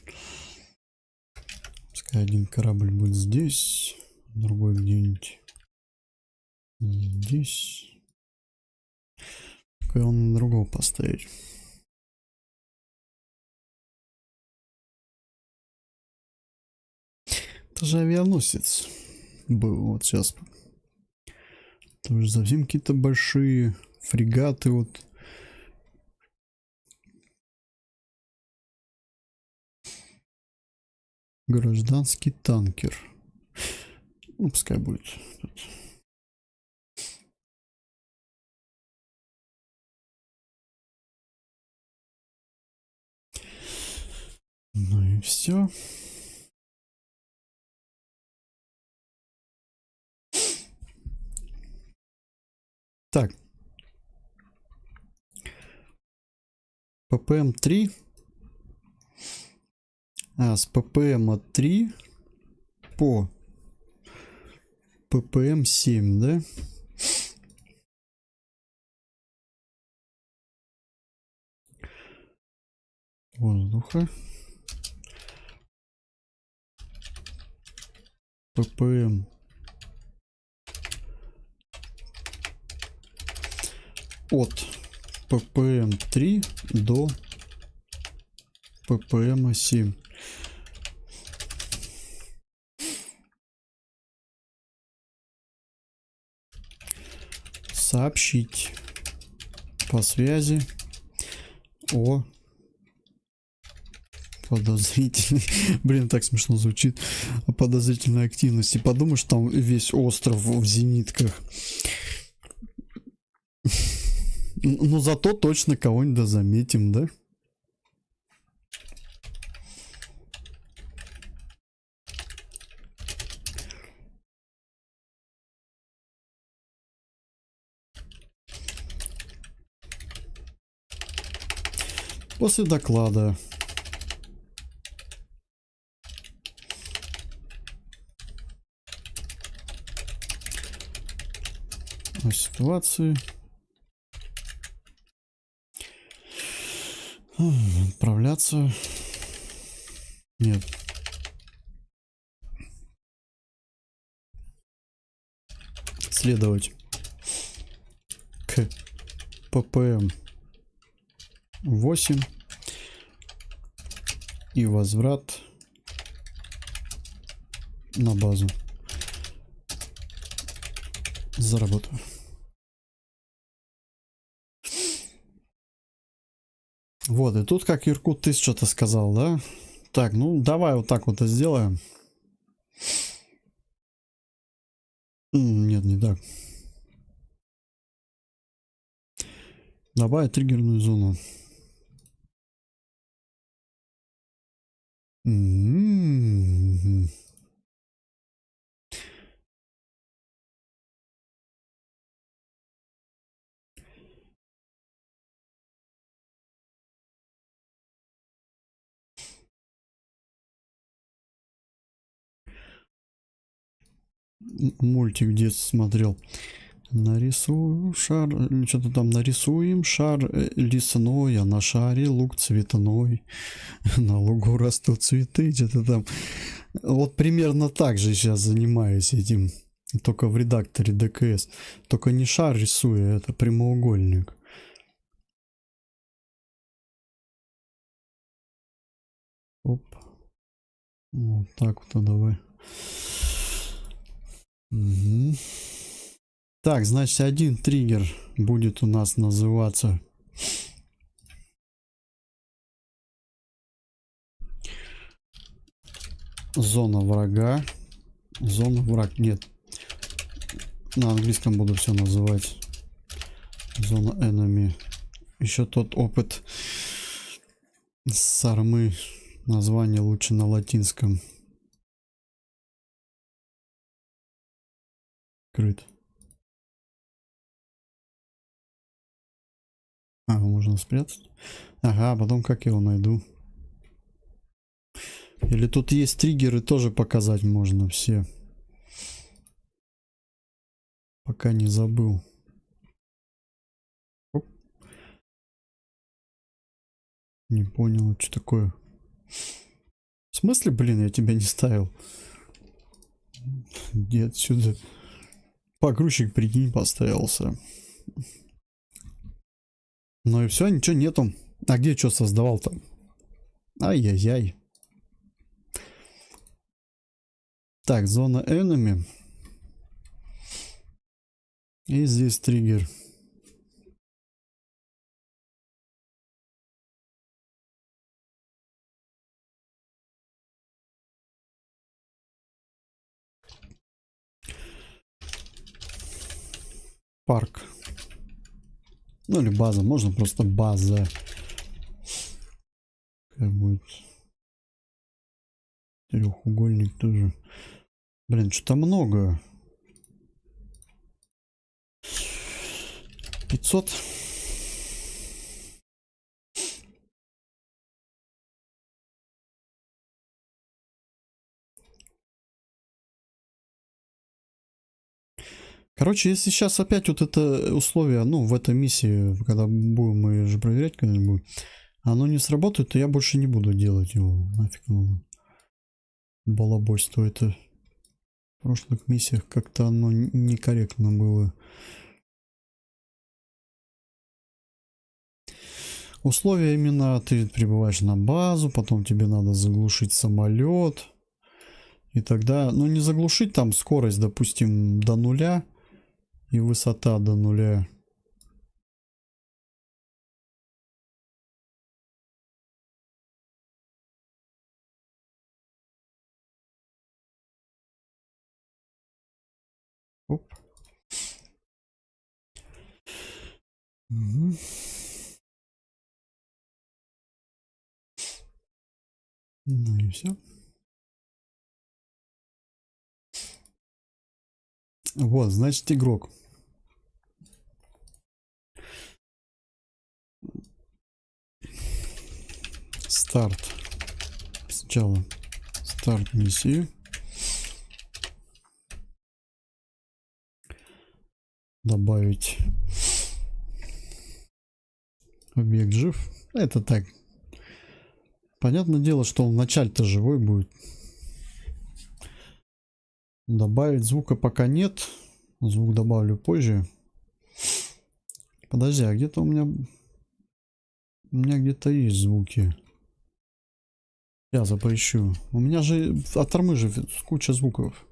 S1: Пускай один корабль будет здесь, другой где-нибудь здесь. Какой он другого поставить? Это же авианосец был вот сейчас. Тоже совсем какие-то большие фрегаты вот. Гражданский танкер. Ну, пускай будет. Ну и все. Так. ППМ-3. А, с ППМ-3 по ППМ-7, да? Воздуха. ППМ. От ППМ-3 до ППМ-7. Сообщить по связи о подозрительной, блин, так смешно звучит, о подозрительной активности. Подумаешь, там весь остров в зенитках. Но зато точно кого-нибудь заметим, да? После доклада о ситуации отправляться. Нет. Следовать к ППМ 8 и возврат на базу. За работу. Вот, и тут как Иркут, ты что-то сказал, да? Так, ну давай вот так вот и сделаем. Нет, не так. Добавить триггерную зону. Мультик в детстве смотрел. Нарисую шар, что-то там нарисуем шар лесной, а на шаре лук цветной, на лугу растут цветы, что-то там. Вот примерно так же сейчас занимаюсь этим, только в редакторе ДКС. Только не шар рисую, это прямоугольник. Оп. Вот так вот, давай. Угу. Так, значит, один триггер будет у нас называться зона врага. Зона враг. Нет. На английском буду все называть. Зона enemy. Еще тот опыт с армы Название лучше на латинском. Открыт. А, можно спрятать. Ага, а потом как его найду? Или тут есть триггеры, тоже показать можно все. Пока не забыл. Оп. Не понял, что такое. В смысле, блин, я тебя не ставил? Где отсюда? Погрузчик, прикинь, поставился. Ну и все, ничего нету. А где что создавал-то? Ай-яй-яй. Так, зона enemy. И здесь триггер. Парк. Ну или база. Можно просто база. Как будет? Трехугольник тоже. Блин, что-то много. 500. Короче, если сейчас опять вот это условие, ну, в этой миссии, когда будем мы же проверять когда-нибудь, оно не сработает, то я больше не буду делать его. Нафиг оно. Балабольство это. В прошлых миссиях как-то оно некорректно было. Условия именно ты прибываешь на базу, потом тебе надо заглушить самолет. И тогда, ну не заглушить, там скорость, допустим, до нуля и высота до нуля. Оп. Угу. Ну и все. Вот, значит, игрок. Старт. Сначала старт миссии. Добавить объект жив. Это так. Понятное дело, что он вначале-то живой будет. Добавить звука пока нет. Звук добавлю позже. Подожди, а где-то у меня... У меня где-то есть звуки. Я запрещу. У меня же от армы же куча звуков.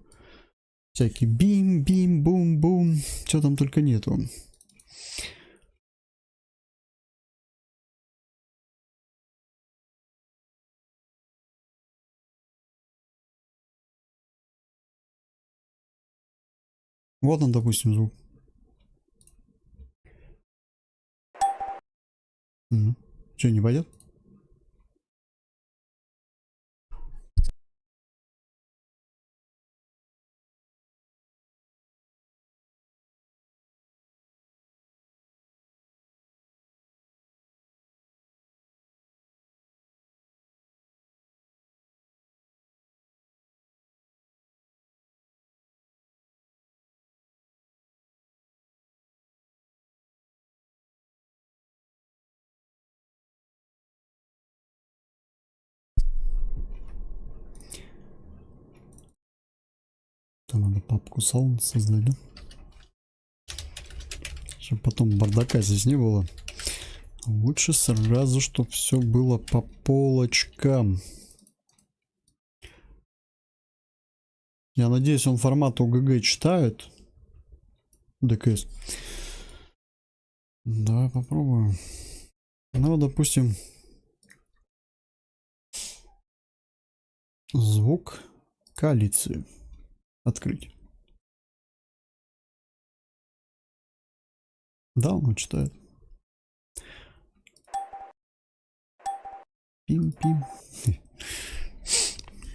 S1: Всякие бим, бим, бум, бум. Чего там только нету. Вот он, допустим, звук. Угу. Что, не пойдет? Там надо папку саунд создать, да? Чтобы потом бардака здесь не было. Лучше сразу, чтобы все было по полочкам. Я надеюсь, он формат ОГГ читает. ДКС. Давай попробуем. Ну, допустим, звук коалиции. Открыть. Да, он читает. Пим-пим.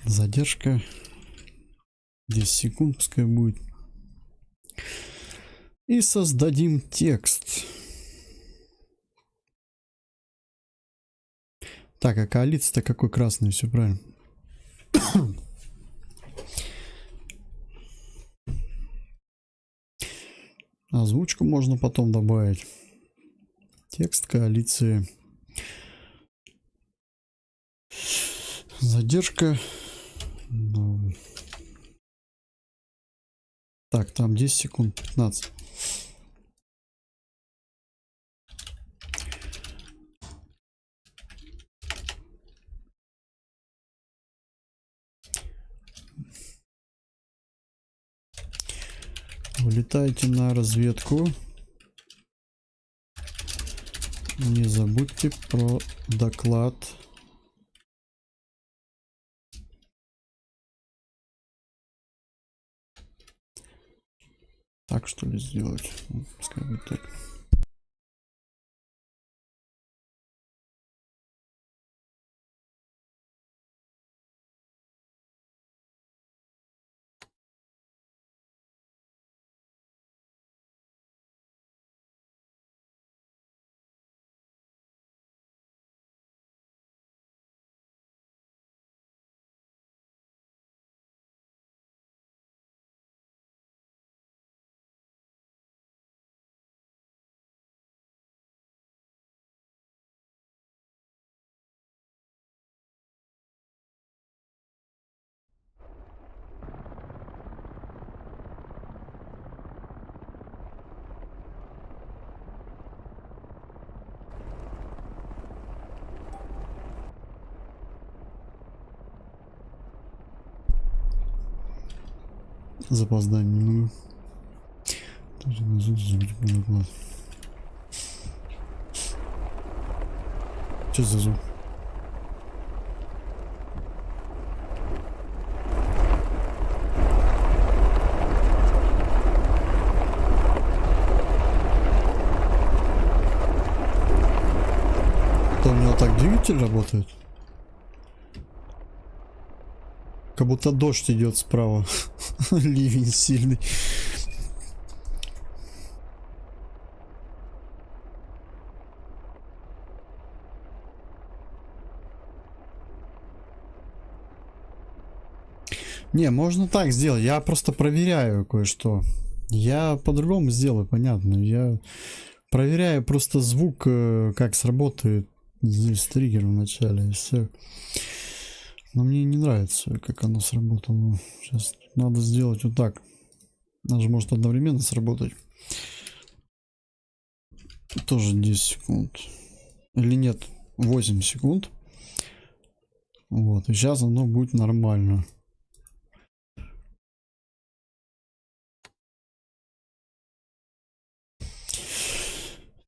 S1: Задержка. 10 секунд пускай будет. И создадим текст. Так, а коалиция-то какой красный, все правильно. Озвучку можно потом добавить. Текст коалиции. Задержка. Ну. Так, там 10 секунд, 15. Улетайте на разведку. Не забудьте про доклад. Так что ли сделать? Пускай будет так. Запоздание немного. Что за звук? То у него так двигатель работает? Как будто дождь идет справа. Ливень сильный. Не, можно так сделать. Я просто проверяю кое-что. Я по-другому сделаю, понятно. Я проверяю просто звук, как сработает здесь триггер в начале, и все. Но мне не нравится, как оно сработало. Сейчас надо сделать вот так. Она же может одновременно сработать. Тоже 10 секунд. Или нет, 8 секунд. Вот, и сейчас оно будет нормально.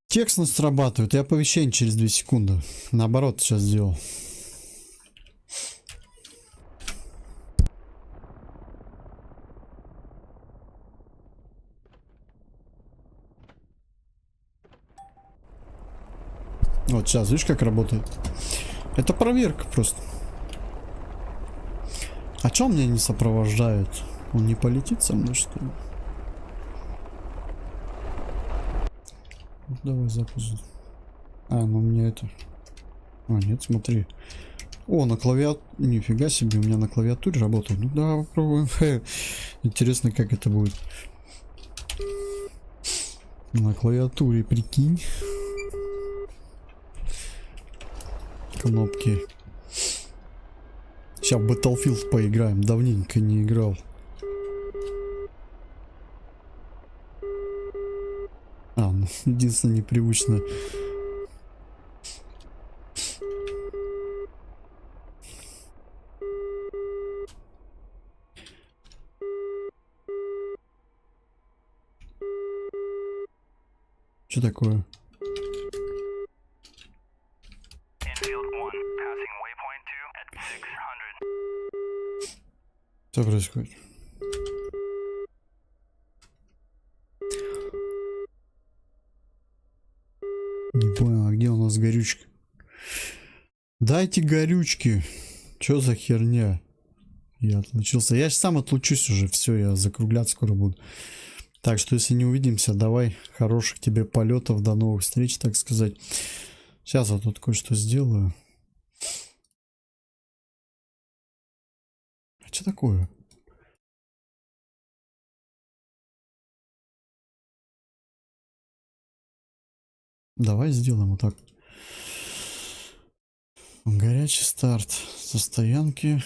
S1: Текстность срабатывает и оповещение через 2 секунды. Наоборот, сейчас сделал. Вот сейчас, видишь, как работает? Это проверка просто. А чё он меня не сопровождает? Он не полетит со мной, что ли? Давай запуск. А, ну у меня это... А, нет, смотри. О, на клавиатуре... Нифига себе, у меня на клавиатуре работает. Ну да, попробуем. Интересно, как это будет. На клавиатуре, прикинь. Кнопки. Сейчас в Battlefield поиграем. Давненько не играл. А, ну, единственное непривычно. Что такое? Что происходит? Не понял, а где у нас горючка? Дайте горючки. Что за херня? Я отлучился. Я же сам отлучусь уже. Все, я закругляться скоро буду. Так что, если не увидимся, давай хороших тебе полетов. До новых встреч, так сказать. Сейчас я тут кое-что сделаю. А что такое? Давай сделаем вот так. Горячий старт со стоянки.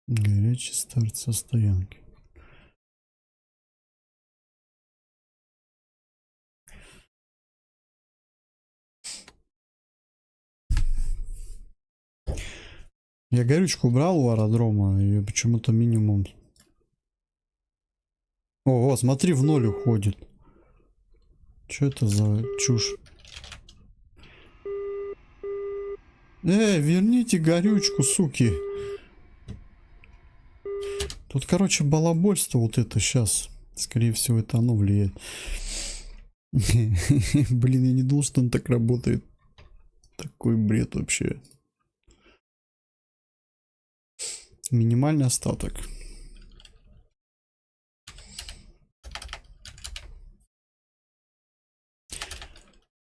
S1: Горячий старт со стоянки. Я горючку брал у аэродрома, и почему-то минимум. О, смотри, в ноль уходит. Что это за чушь? Верните горючку, суки. Тут, короче, балабольство вот это сейчас. Скорее всего, это оно влияет. Блин, я не думал, что он так работает. Такой бред вообще. Минимальный остаток.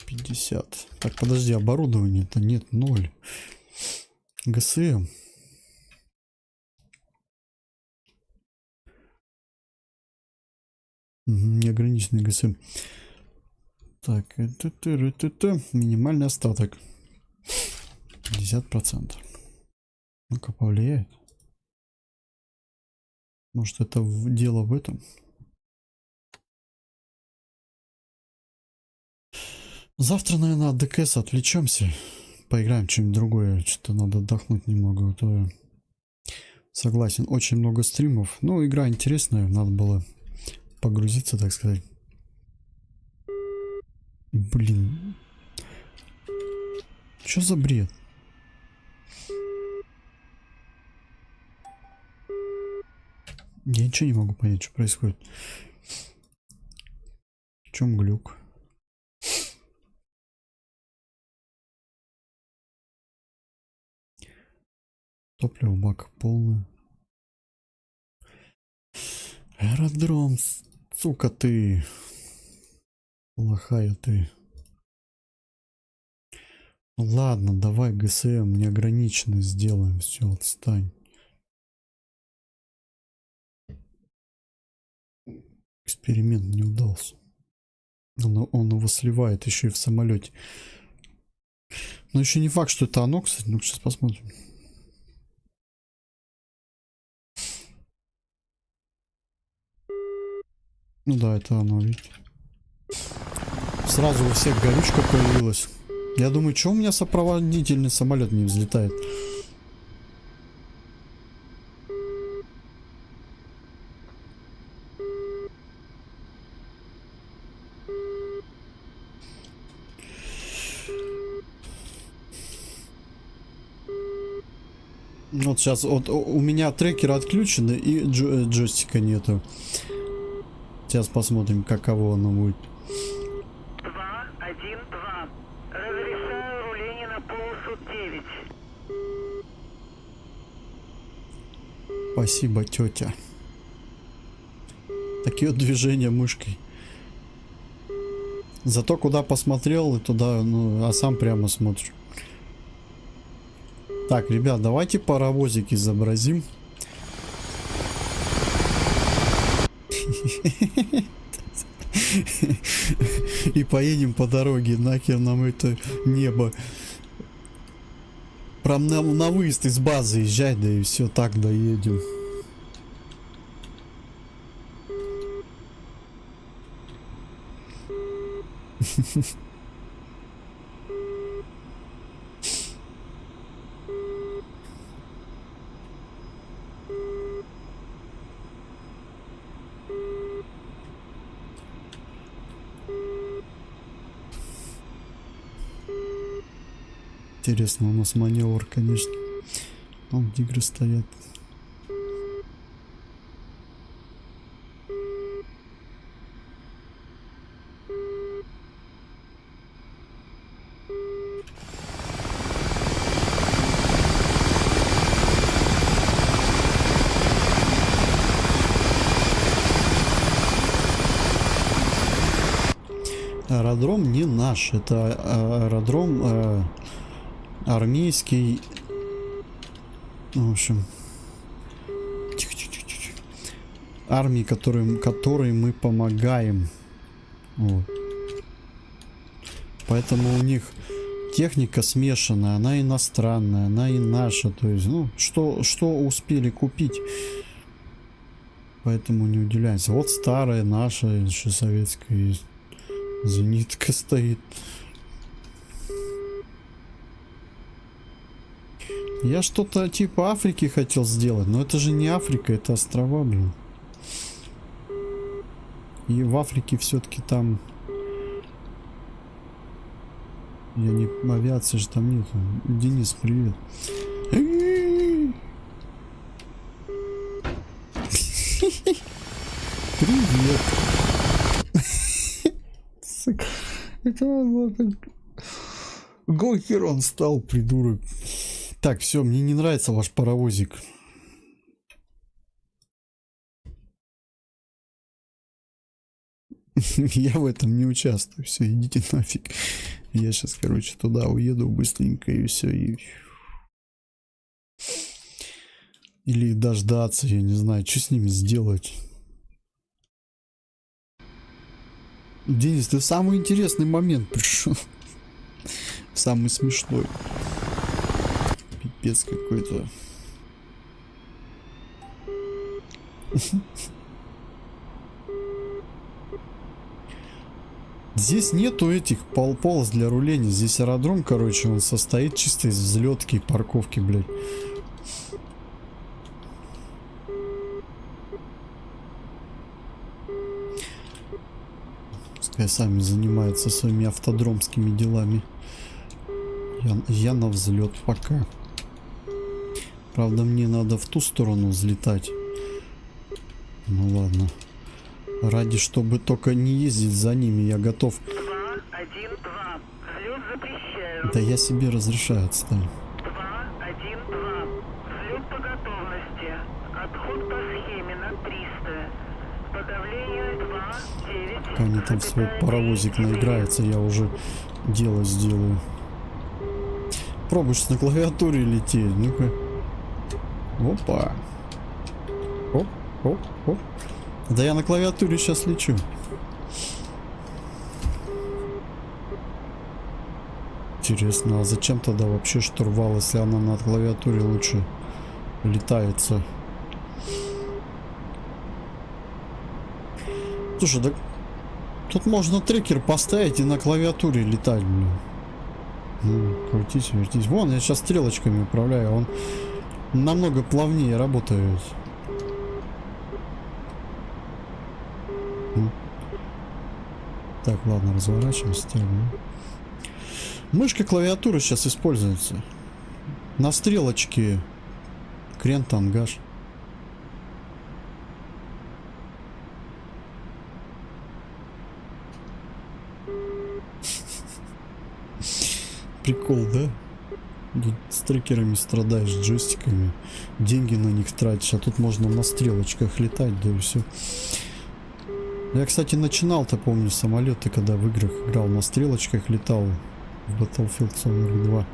S1: 50. Так, подожди, оборудование-то нет, 0. ГСМ. Неограниченный ГСМ. Так, это минимальный остаток. 50%. Ну-ка, повлияет. Может, это дело в этом? Завтра, наверное, от ДКС отвлечемся. Поиграем что-нибудь другое. Что-то надо отдохнуть немного. А то я... Согласен, очень много стримов. Ну, игра интересная. Надо было погрузиться, так сказать. Блин. Что за бред? Я ничего не могу понять, что происходит. В чем глюк? Топливо бак полное. Аэродром, сука ты. Плохая ты. Ладно, давай ГСМ неограниченно сделаем. Все, отстань. Эксперимент не удался. Он его сливает еще и в самолете. Но еще не факт, что это оно, кстати. Ну, сейчас посмотрим. Ну да, это оно, видите. Сразу у всех горючка появилась. Я думаю, что у меня сопроводительный самолет не взлетает? Вот сейчас вот у меня трекер отключен и джойстика нету. Сейчас посмотрим, каково оно будет.
S2: 2, 1, 2. Разрешаю руление на полосу 9.
S1: Спасибо, тетя. Такие вот движения мышкой. Зато куда посмотрел и туда, ну, а сам прямо смотришь. Так, ребят, давайте паровозик изобразим. И поедем по дороге, нахер нам это небо. Прям на выезд из базы езжай, да и все, так доедем. Интересно, у нас маневр, конечно. Вон тигры стоят. аэродром не наш. Это аэродром армейский. В общем, тихо. Армии, которой мы помогаем. Вот. Поэтому у них техника смешанная, она иностранная, она и наша. То есть, ну, что успели купить. Поэтому не удивляемся. Вот старая наша, еще советская есть. Зенитка стоит. Я что-то типа Африки хотел сделать, но это же не Африка, это острова, блин. И в Африке все-таки там... Я не... Авиации же там нет. Денис, привет. Привет. Это вот... Гохер он стал, придурок. Так, все, мне не нравится ваш паровозик. Я в этом не участвую. Все, идите нафиг. Я сейчас, короче, туда уеду быстренько и все. И... Или дождаться, я не знаю, что с ними сделать. Денис, ты в самый интересный момент пришел. Самый смешной. Пипец какой-то. Здесь нету этих полос для руления. Здесь аэродром, короче, он состоит чисто из взлетки и парковки, блядь. Пускай сами занимаются своими автодромскими делами. Я на взлет пока. Правда, мне надо в ту сторону взлетать. Ну ладно. Ради, чтобы только не ездить за ними, я готов.
S2: 2, 1, 2. Взлет запрещаю.
S1: Да я себе разрешаю, отстань.
S2: 2, 1, 2. Взлет по готовности. Отход по схеме на 300. По давлению 2, 9.
S1: Пока они там свой паровозик наиграется, я уже дело сделаю. Пробуешь на клавиатуре лететь, ну-ка. Опа. Оп, оп, оп. Да я на клавиатуре сейчас лечу. Интересно, а зачем тогда вообще штурвал, если она на клавиатуре лучше летается? Слушай, да тут можно трекер поставить и на клавиатуре летать, блин. Ну, крутись, вертись. Вон, я сейчас стрелочками управляю, он намного плавнее работает. Так, ладно, разворачиваемся. Мышка клавиатуры сейчас используется. На стрелочке крен тангаж. Прикол, да? Тут с трекерами страдаешь, с джойстиками. Деньги на них тратишь, а тут можно на стрелочках летать, да и все. Я, кстати, начинал-то, помню, самолеты, когда в играх играл на стрелочках, летал в Battlefield 42.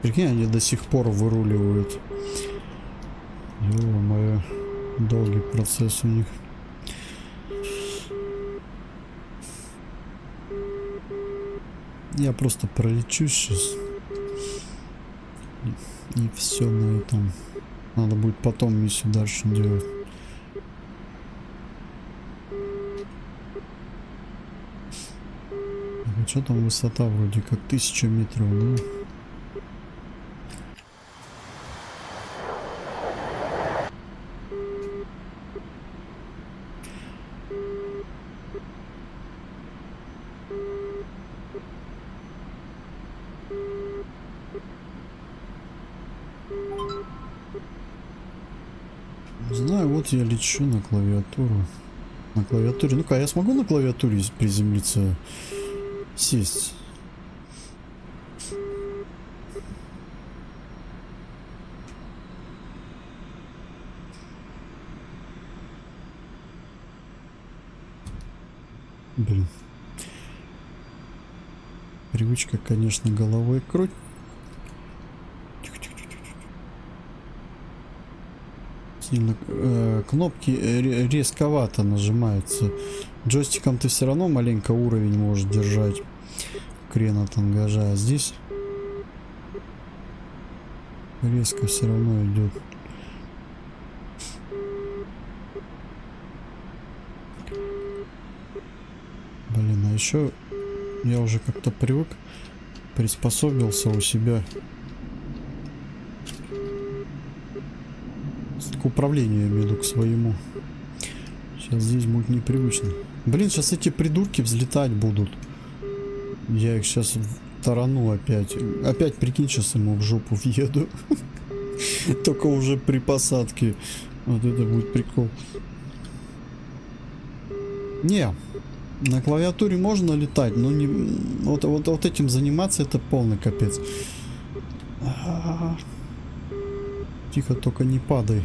S1: Прикинь, они до сих пор выруливают. Ё-моё, долгий процесс у них. Я просто пролечу сейчас. И все на этом. Надо будет потом миссию дальше делать. А что там высота вроде как 1000 метров, да? Не знаю, вот я лечу на клавиатуру. На клавиатуре. Ну-ка, я смогу на клавиатуре приземлиться? Сесть. Блин. Привычка, конечно, головой круть. Сильно кнопки резковато нажимаются. Джойстиком ты все равно маленько уровень можешь держать крена тангажа, а здесь резко все равно идет. Блин, а еще я уже как-то привык, приспособился у себя к управлению, я имею в виду, к своему. Сейчас здесь будет непривычно. Блин, сейчас эти придурки взлетать будут. Я их сейчас тарану опять. Опять, прикинь, сейчас ему в жопу въеду. Только уже при посадке. Вот это будет прикол. Не, на клавиатуре можно летать, но не вот этим заниматься — это полный капец. Тихо, только не падай.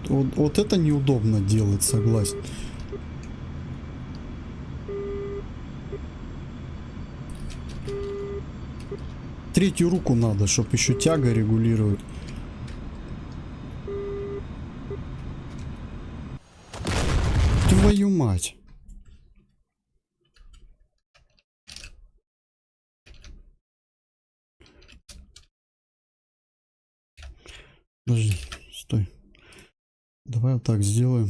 S1: Вот это неудобно делать, согласен. Третью руку надо, чтобы еще тяга регулировать. Твою мать. Подожди, стой. Давай вот так сделаем.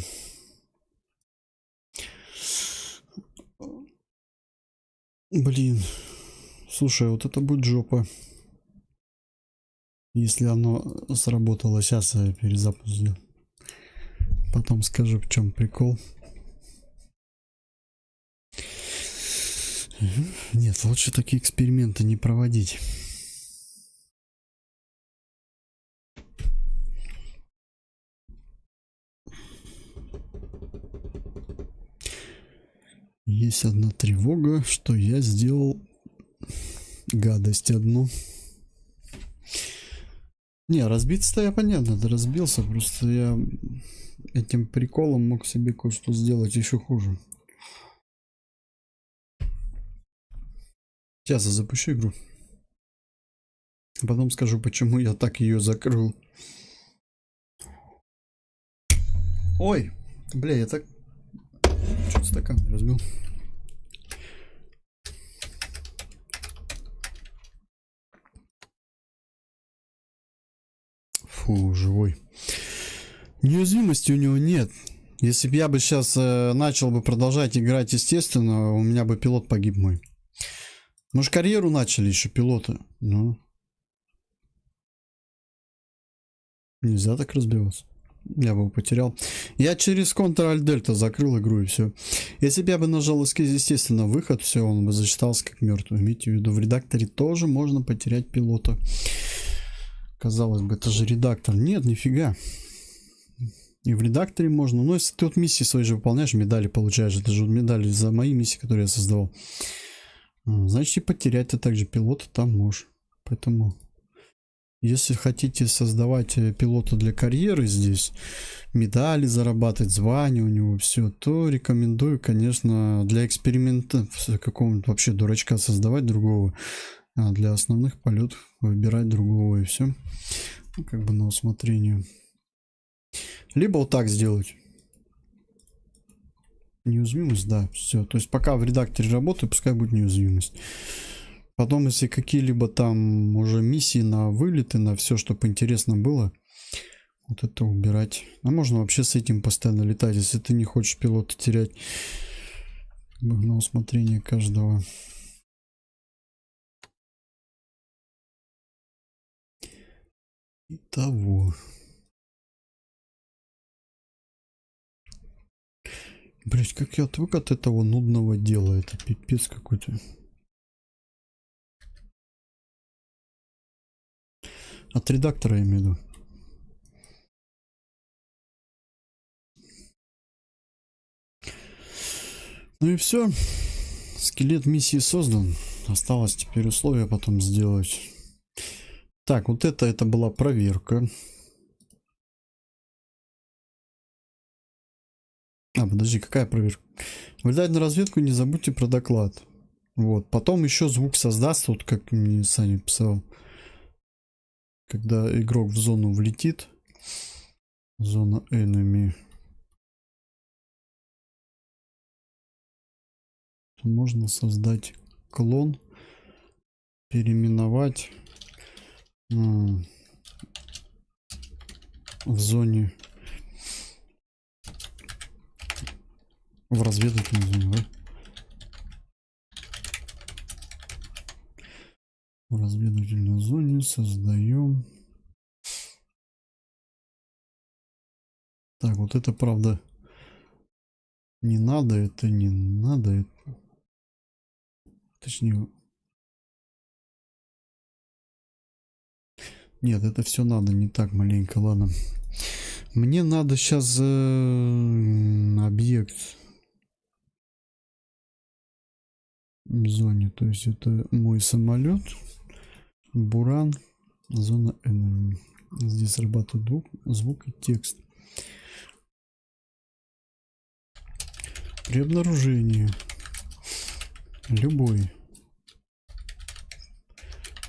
S1: Блин. Слушай, вот это будет жопа. Если оно сработало. Сейчас я перезапуск сделаю. Потом скажу, в чем прикол. Нет, лучше такие эксперименты не проводить. Есть одна тревога, что я сделал гадость одну. Не, разбиться-то я, понятно, да, разбился. Просто я этим приколом мог себе кое-что сделать еще хуже. Сейчас я запущу игру. Потом скажу, почему я так ее закрыл. Ой, бля, я так... Чуть стакан не разбил. Фу, живой. Неуязвимости у него нет. Если бы я бы сейчас начал бы продолжать играть, естественно, у меня бы пилот погиб мой. Мы же карьеру начали еще, пилота. Ну. Нельзя так разбиваться. Я бы его потерял. Я через Ctrl-Alt-Delta закрыл игру и все. Если бы я бы нажал Escape, естественно, выход, все, он бы зачитался как мертвый. Имейте в виду, в редакторе тоже можно потерять пилота. Казалось бы, это же редактор. Нет, нифига. И в редакторе можно. Но если ты вот миссии свои же выполняешь, медали получаешь. Это же медали за мои миссии, которые я создавал. Значит, и потерять ты также пилота там можешь. Поэтому, если хотите создавать пилота для карьеры здесь, медали зарабатывать, звания у него, все, то рекомендую, конечно, для эксперимента какого-нибудь вообще дурачка создавать другого. А для основных полетов выбирать другого, и все. Ну, как бы на усмотрение. Либо вот так сделать. Неуязвимость, да, все. То есть пока в редакторе работаю, пускай будет неуязвимость. Потом, если какие-либо там уже миссии на вылеты, на все, чтобы интересно было, вот это убирать. А можно вообще с этим постоянно летать, если ты не хочешь пилота терять. Как бы на усмотрение каждого. Итого. Блять, как я отвык от этого нудного дела. Это пипец какой-то. От редактора я имею в виду. Ну и все. Скелет миссии создан. Осталось теперь условия потом сделать. Так, вот это была проверка. А, подожди, какая проверка? Вылетать на разведку, не забудьте про доклад. Вот. Потом еще звук создаст, вот как мне Саня писал. Когда игрок в зону влетит. Зона enemy. То можно создать клон. Переименовать. В зоне. В разведывательной зоне, да? В разведывательной зоне создаем. Так, вот это правда не надо, это не надо. Точнее. Нет, это все надо не так маленько, ладно. Мне надо сейчас объект в зоне. То есть это мой самолет. Буран. Зона enemy. Здесь срабатывает звук и текст. При обнаружении любой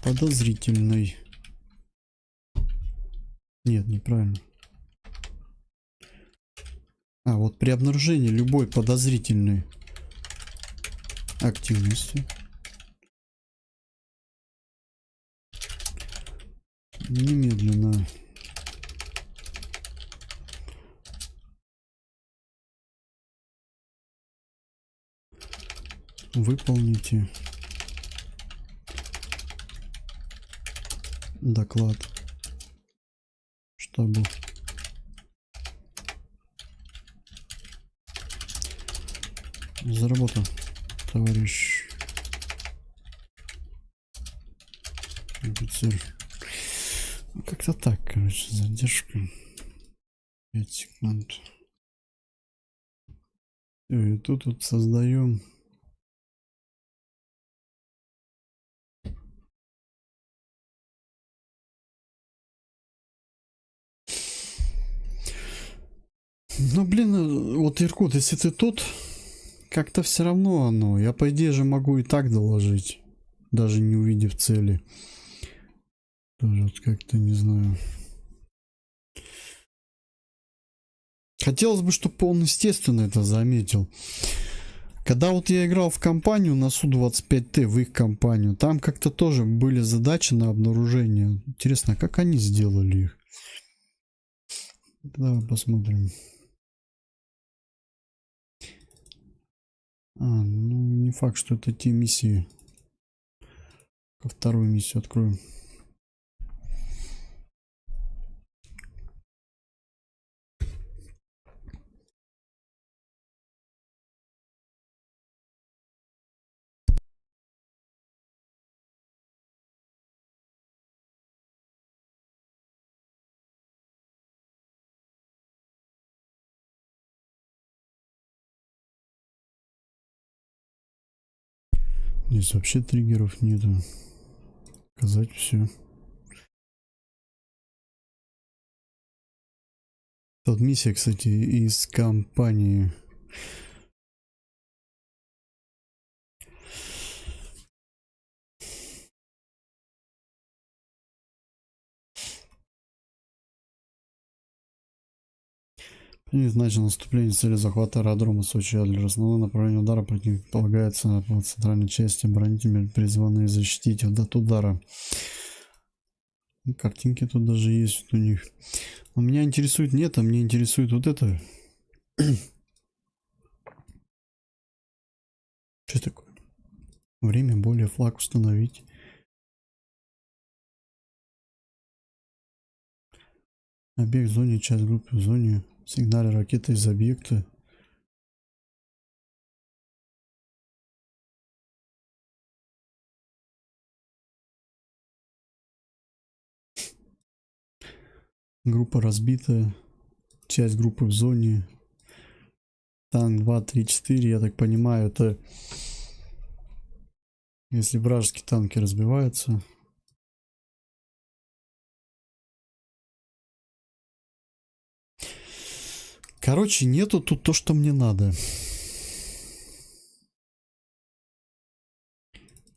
S1: подозрительной. Нет, неправильно. А, вот при обнаружении любой подозрительной активности немедленно выполните доклад штабу. За работу, товарищ офицер. Как-то так, короче, задержка. 5 секунд. И тут вот создаем. Ну, блин, вот, Иркут, если ты тут, как-то все равно оно. Я, по идее, же могу и так доложить, даже не увидев цели. Тоже вот как-то не знаю. Хотелось бы, чтобы он, естественно, это заметил. Когда вот я играл в компанию на Су-25Т, в их компанию, там как-то тоже были задачи на обнаружение. Интересно, как они сделали их? Давай посмотрим. Ну не факт, что это те миссии. Ко вторую миссию откроем. Здесь вообще триггеров нету. Показать все. Тут миссия, кстати, из компании. Начал наступление с целью захвата аэродрома Сочи-Адлер. Основное направление удара противник полагается по центральной части. Оборонители призваны защитить от удара. И картинки тут даже есть у них. Но меня интересует нет, а мне интересует вот это. Что такое? Время более флаг установить. Объект в зоне, часть группы в зоне. Сигнали ракеты из объекта. Группа разбитая. Часть группы в зоне. Танк 2, 3, 4. Я так понимаю, это если вражеские танки разбиваются. Короче, нету тут то, что мне надо.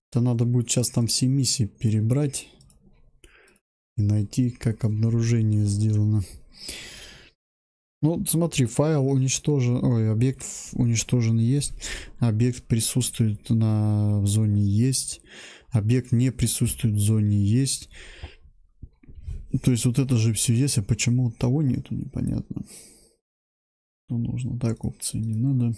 S1: Это надо будет сейчас там все миссии перебрать и найти, как обнаружение сделано. Ну, смотри, файл уничтожен, ой, объект уничтожен есть, объект присутствует в зоне есть, объект не присутствует в зоне есть. То есть вот это же все есть, а почему того нету, непонятно. Что нужно? Так, опции не надо.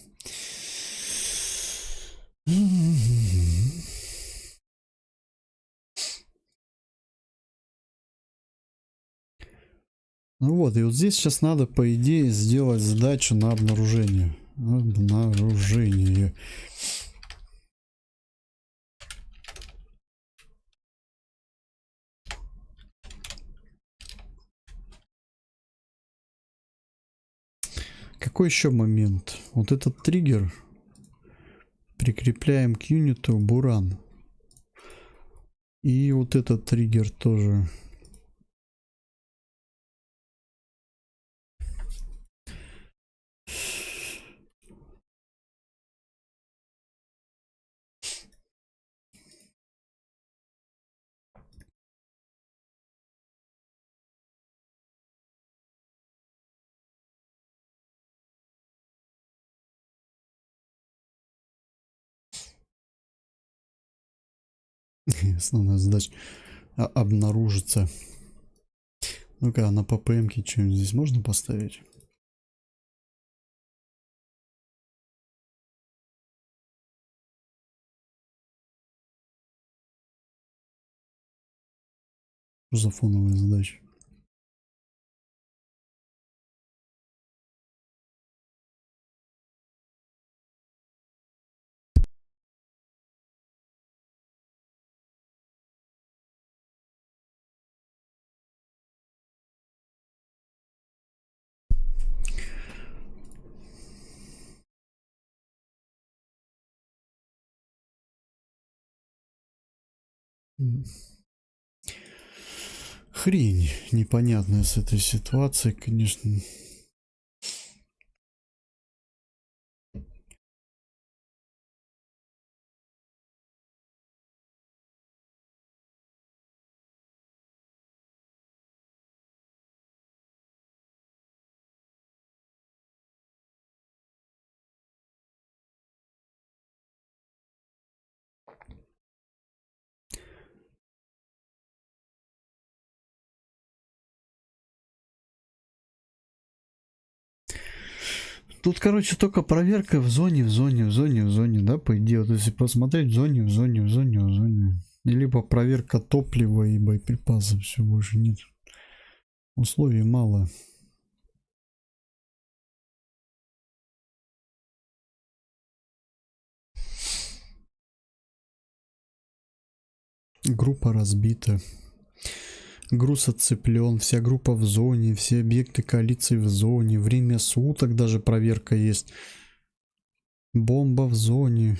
S1: Ну вот, и вот здесь сейчас надо, по идее, сделать задачу на обнаружение. Обнаружение. Какой еще момент? Вот этот триггер прикрепляем к юниту буран. И вот этот триггер тоже. Основная задача обнаружится. Ну-ка, на ППМ-ке что-нибудь здесь можно поставить? Что за фоновая задача? Хрень непонятная с этой ситуацией, конечно. Тут, короче, только проверка в зоне, да, по идее. Вот если посмотреть в зоне. И либо проверка топлива и боеприпасов, все, больше нет. Условий мало. Группа разбита. Груз отцеплен, вся группа в зоне, все объекты коалиции в зоне, время суток даже проверка есть. Бомба в зоне.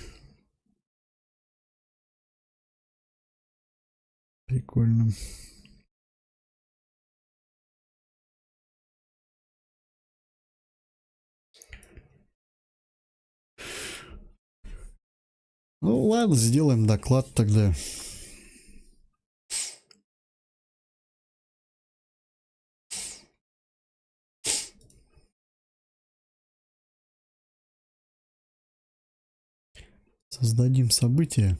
S1: Прикольно. Ну ладно, сделаем доклад тогда. Создадим событие.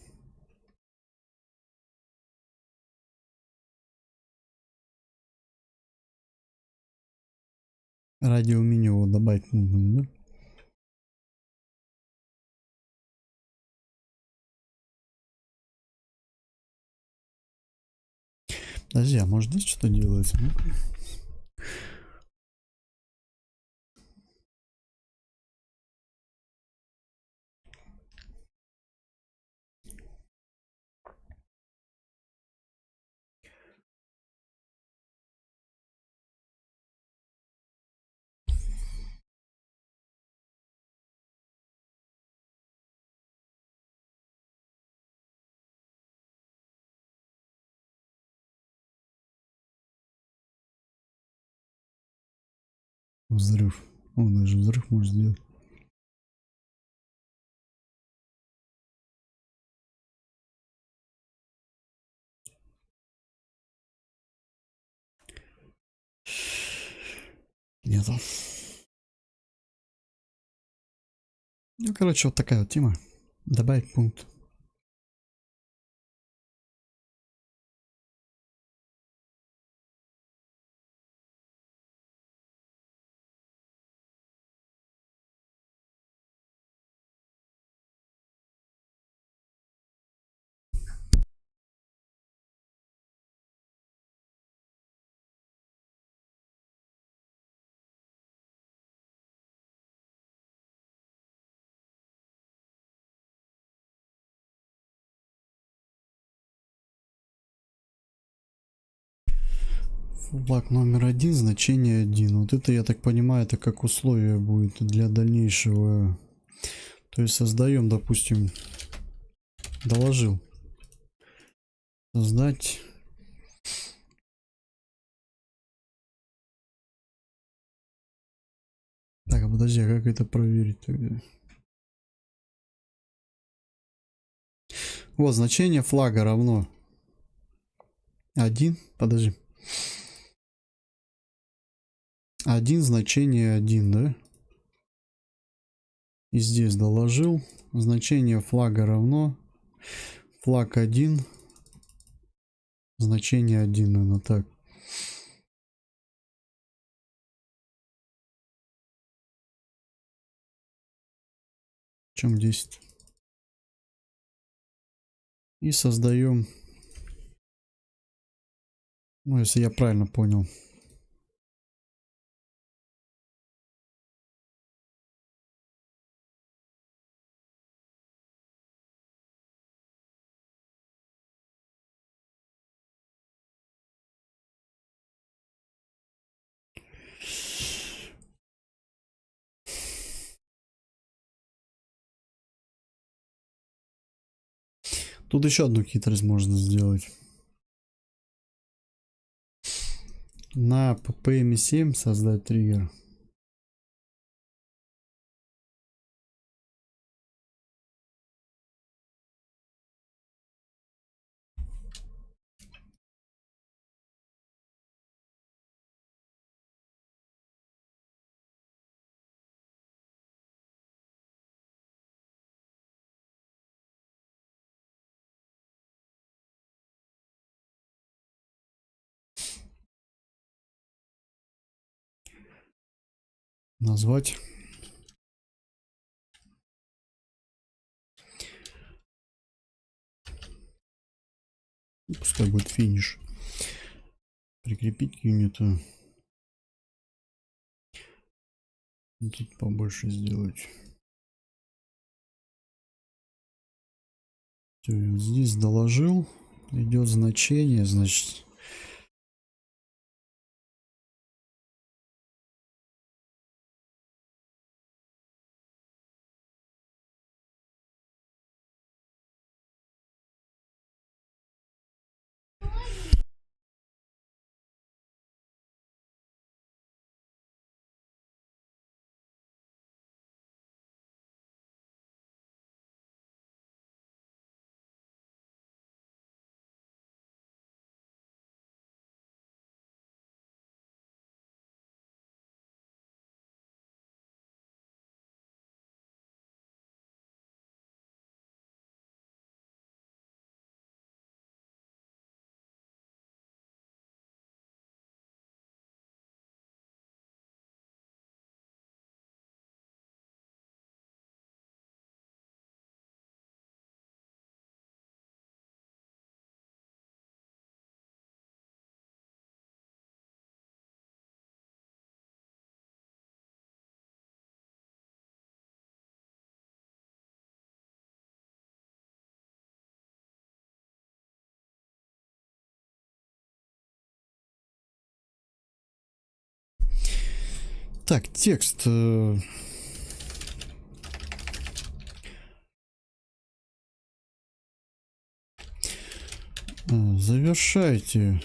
S1: Радиоменю добавить нужно, да? Подожди, а может здесь что-то делается? Взрыв. Он даже взрыв может сделать. Нету. Ну, короче, вот такая вот тема. Добавить пункт. Флаг номер 1, значение 1. Вот это, я так понимаю, это как условие будет для дальнейшего. То есть создаем, допустим, доложил. Создать. Так, а подожди, а как это проверить тогда? Вот, значение флага равно 1. Подожди. 1, значение 1, да? И здесь доложил. Значение флага равно флаг 1. Значение 1, наверное, так. Чем 10? И создаем. Ну, если я правильно понял. Тут еще одну хитрость можно сделать. На PPM7 создать триггер. Назвать. Пускай будет финиш. Прикрепить к юниту. Тут побольше сделать. Все, здесь доложил. Идет значение, значит. Так, текст. Завершайте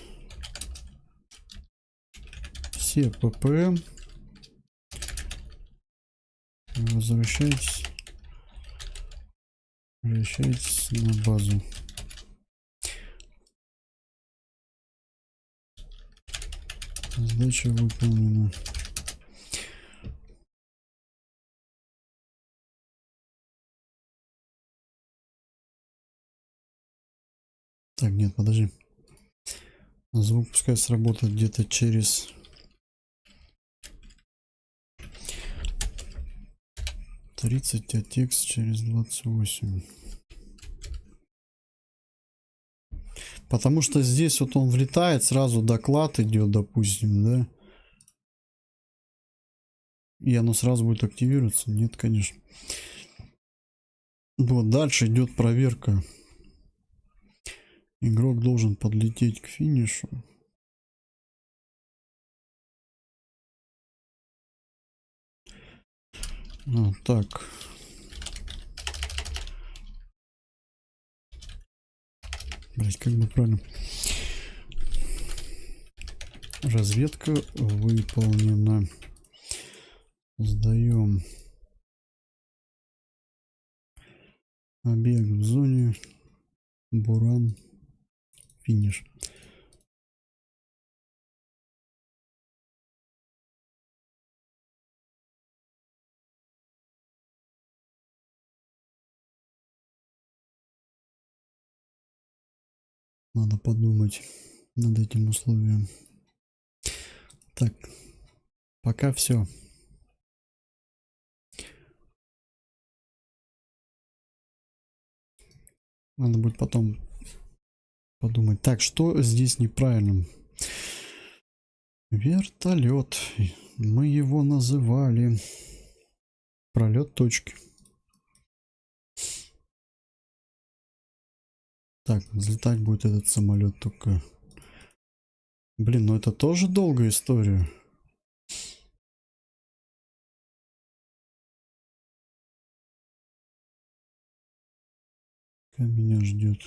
S1: все ППМ Возвращайтесь. Возвращайтесь на базу. Задача выполнена. Так, нет, подожди. Звук пускай сработает где-то через 30, а текст через 28. Потому что здесь вот он влетает, сразу доклад идет, допустим, да? И оно сразу будет активироваться? Нет, конечно. Вот дальше идет проверка. Игрок должен подлететь к финишу. Так. Блять, как бы правильно. Разведка выполнена. Сдаем объект в зоне. Буран. Финиш. Надо подумать над этим условием. Так, пока все. Надо будет потом подумать. Так, что здесь неправильно? Вертолет. Мы его называли пролет точки. Так, взлетать будет этот самолет только. Блин, ну это тоже долгая история. Меня ждет.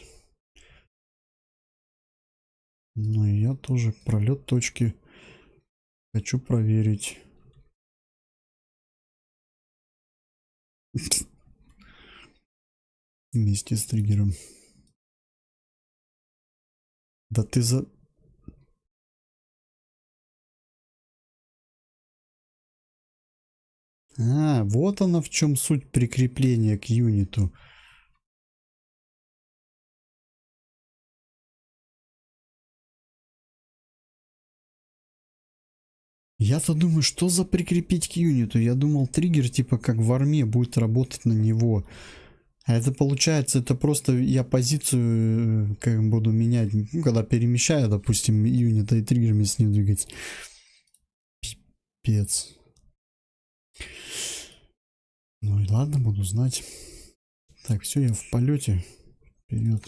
S1: Ну и я тоже пролет точки хочу проверить. Вместе с триггером. Да ты за... Вот она в чем суть прикрепления к юниту. Я-то думаю, что за прикрепить к юниту? Я думал, триггер типа как в армии будет работать на него. А это получается, это просто я позицию как буду менять, ну, когда перемещаю, допустим, юнита и триггерами с ним двигать. Пипец. Ну и ладно, буду знать. Так, все, я в полете. Вперед.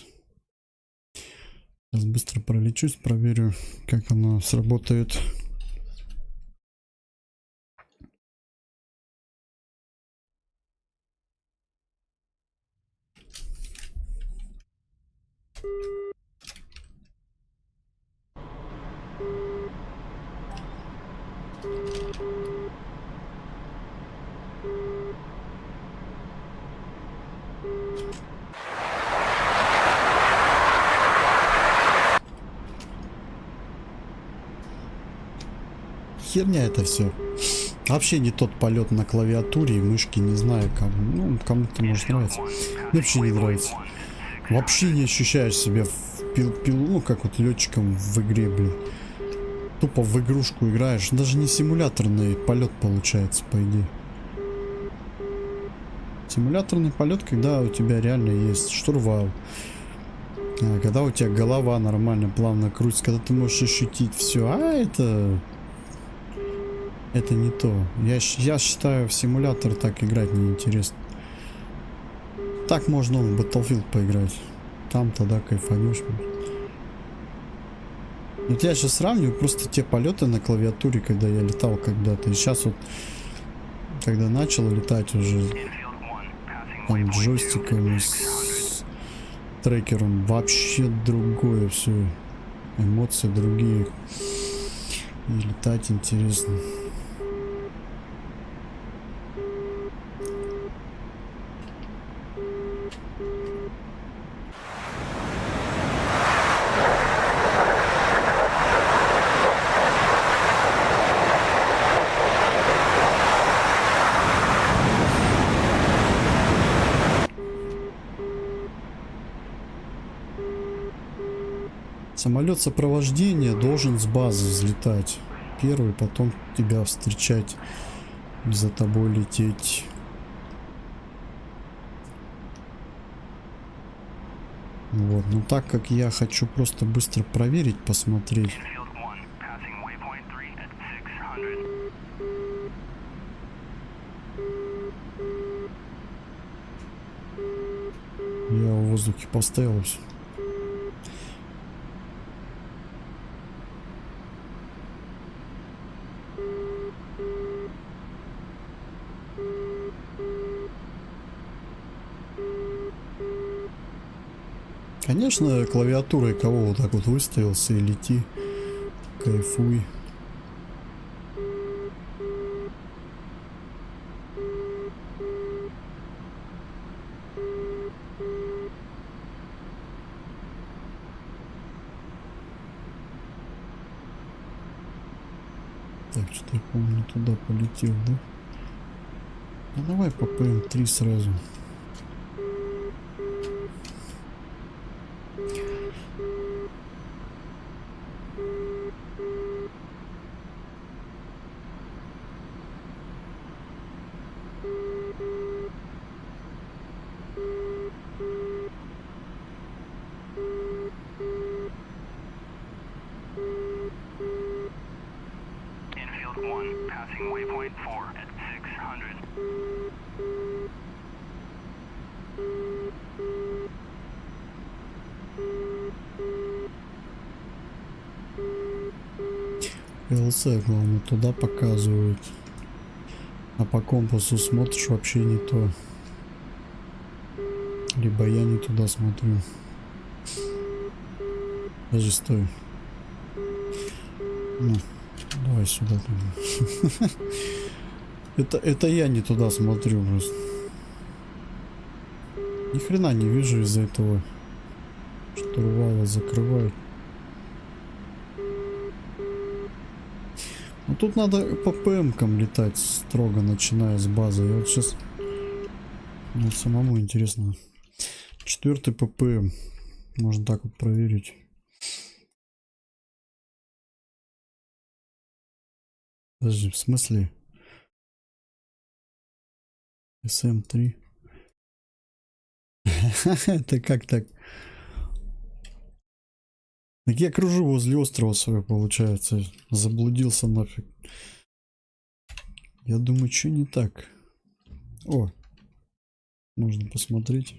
S1: Сейчас быстро пролечусь, проверю, как оно сработает. Херня это все. Вообще не тот полет на клавиатуре и мышки, не знаю кому. Ну, кому-то может нравится. Мне вообще не нравится. Вообще не ощущаешь себя в пилу, ну как вот летчиком в игре, блин. Тупо в игрушку играешь. Даже не симуляторный полет получается, по идее. Симуляторный полет, когда у тебя реально есть штурвал. Когда у тебя голова нормально, плавно крутится, когда ты можешь ощутить все. Это не то. Я считаю, в симулятор так играть неинтересно. Так можно в Battlefield поиграть. Там тогда кайфанешь. Вот я сейчас сравниваю просто те полеты на клавиатуре, когда я летал когда-то. И сейчас вот, когда начал летать уже там джойстиком и с трекером, вообще другое все. Эмоции другие. И летать интересно. Самолет сопровождения должен с базы взлетать. Первый, потом тебя встречать и за тобой лететь. Вот, но так как я хочу просто быстро проверить, посмотреть. Я в воздухе поставил и всё. Конечно, клавиатурой кого вот так вот выставился и лети. Кайфуй. Так, что-то я помню, туда полетел, да? Ну давай по ПМ-3 сразу.
S2: Infield 1, passing waypoint 4 at 600.
S1: ЛС, главное, туда показывает. А по компасу смотришь вообще не то. Либо я не туда смотрю. Даже стой. Ну, давай сюда. Это я не туда смотрю просто. Ни хрена не вижу из-за этого. Штурвала закрывают. Ну тут надо по ПМ-кам летать строго, начиная с базы. Я вот сейчас... Мне самому интересно. 4-й ППМ. Можно так вот проверить. Подожди, в смысле? СМ-3. Это как так? Так я кружу возле острова своего, получается. Заблудился нафиг. Я думаю, что не так. О, можно посмотреть.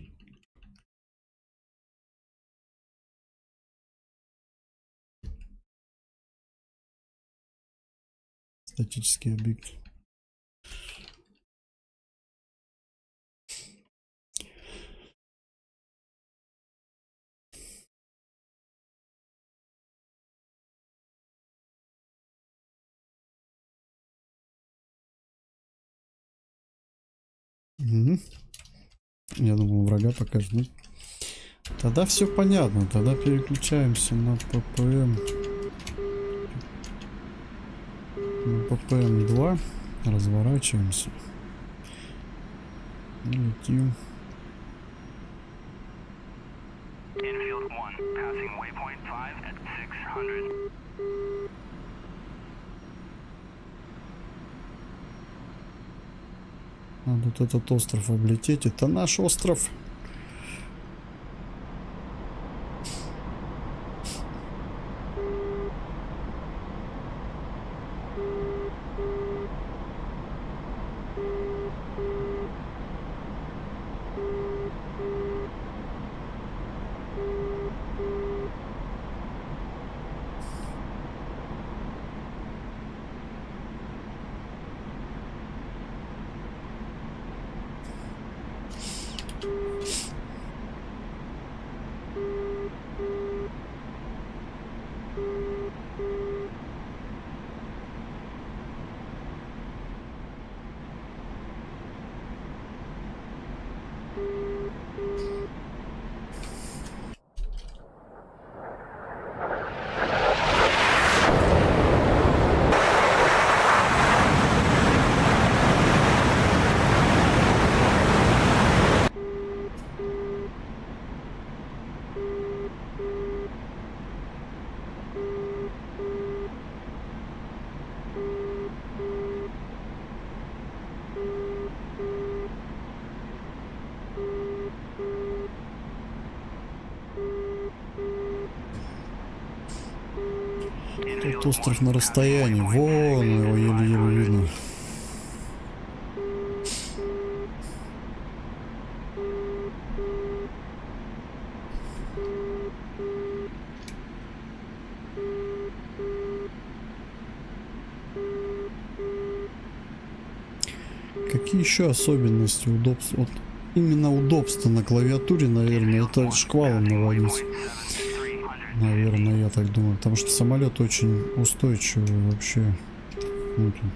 S1: Статический объект. Угу. Я думал, врага покажет. Ну, тогда все понятно. Тогда переключаемся на ППМ. На ППМ-2. Разворачиваемся. И летим.
S2: Infield 1, passing waypoint 5 at 600.
S1: Надо вот этот остров облететь. Это наш остров. Этот остров на расстоянии. Вон его еле-еле видно. Какие еще особенности удобства? Вот именно удобство на клавиатуре, наверное, это шквалом наводить. Наверное, я так думаю. Потому что самолет очень устойчивый вообще. Вот он.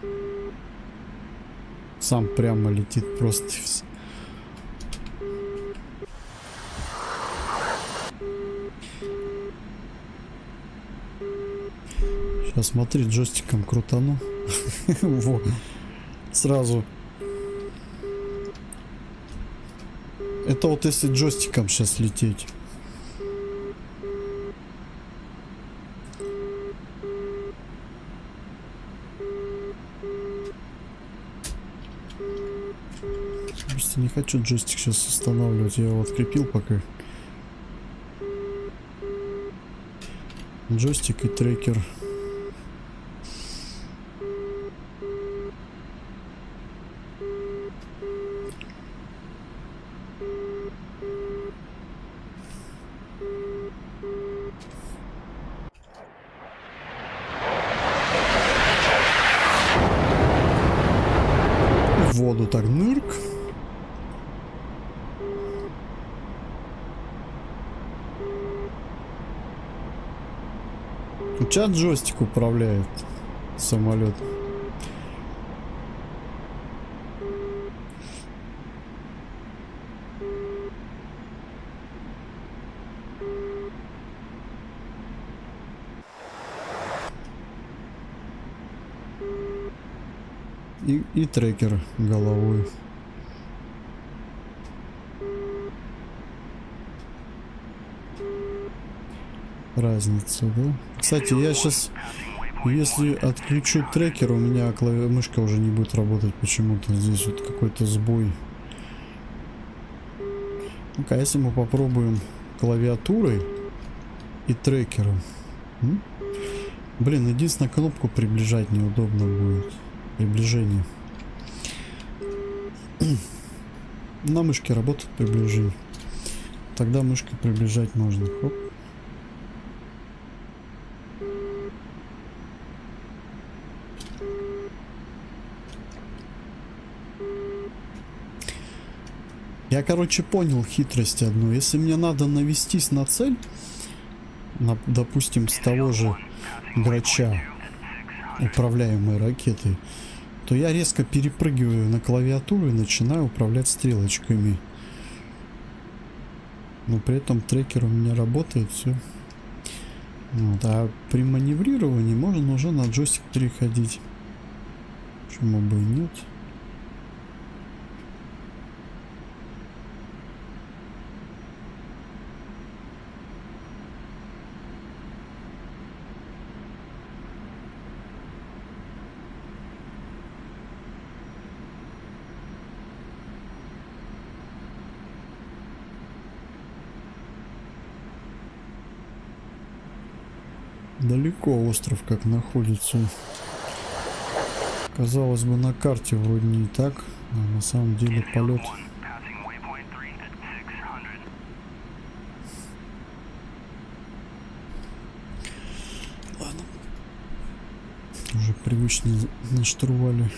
S1: Сам прямо летит просто. Сейчас смотри, джойстиком крутану. Вот. Сразу. Это вот если джойстиком сейчас лететь. Просто не хочу джойстик сейчас устанавливать. Я его открепил пока. Джойстик и трекер. В воду так нырк. У тебя джойстик управляет самолет. И трекер головой. Разница, да? Кстати, я сейчас, если отключу трекер, у меня мышка уже не будет работать почему-то. Здесь вот какой-то сбой. Ну-ка, если мы попробуем клавиатурой и трекером. Блин, единственное, кнопку приближать неудобно будет. Приближение. На мышке работает приближение. Тогда мышкой приближать можно. Хоп. Я, короче, понял хитрость одну. Если мне надо навестись на цель, допустим, с того же грача, управляемой ракетой, то я резко перепрыгиваю на клавиатуру и начинаю управлять стрелочками. Но при этом трекер у меня работает, все. Вот. А при маневрировании можно уже на джойстик переходить. Почему бы и нет? Далеко остров как находится. Казалось бы, на карте вроде не так, а на самом деле полет. Ладно. Уже привычно на штурвале.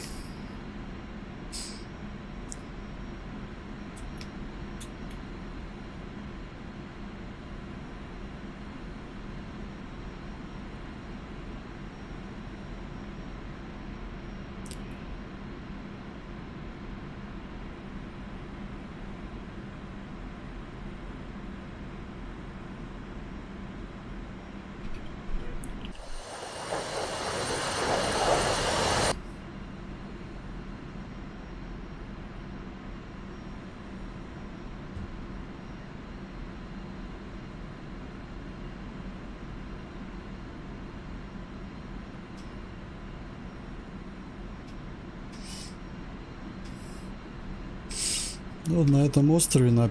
S1: Вот на этом острове на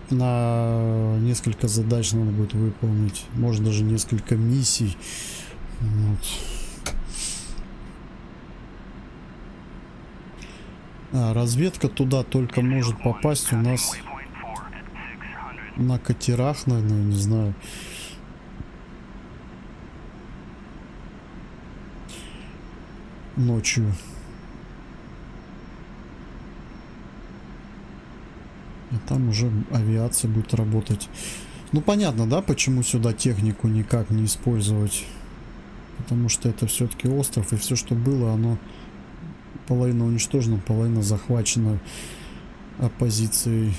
S1: несколько задач надо будет выполнить. Может даже несколько миссий. Вот. А, разведка туда только может попасть у нас на катерах, наверное, не знаю. Ночью. И там уже авиация будет работать. Ну понятно, да, почему сюда технику никак не использовать? Потому что это все-таки остров, и все, что было, оно половина уничтожена, половина захвачена оппозицией.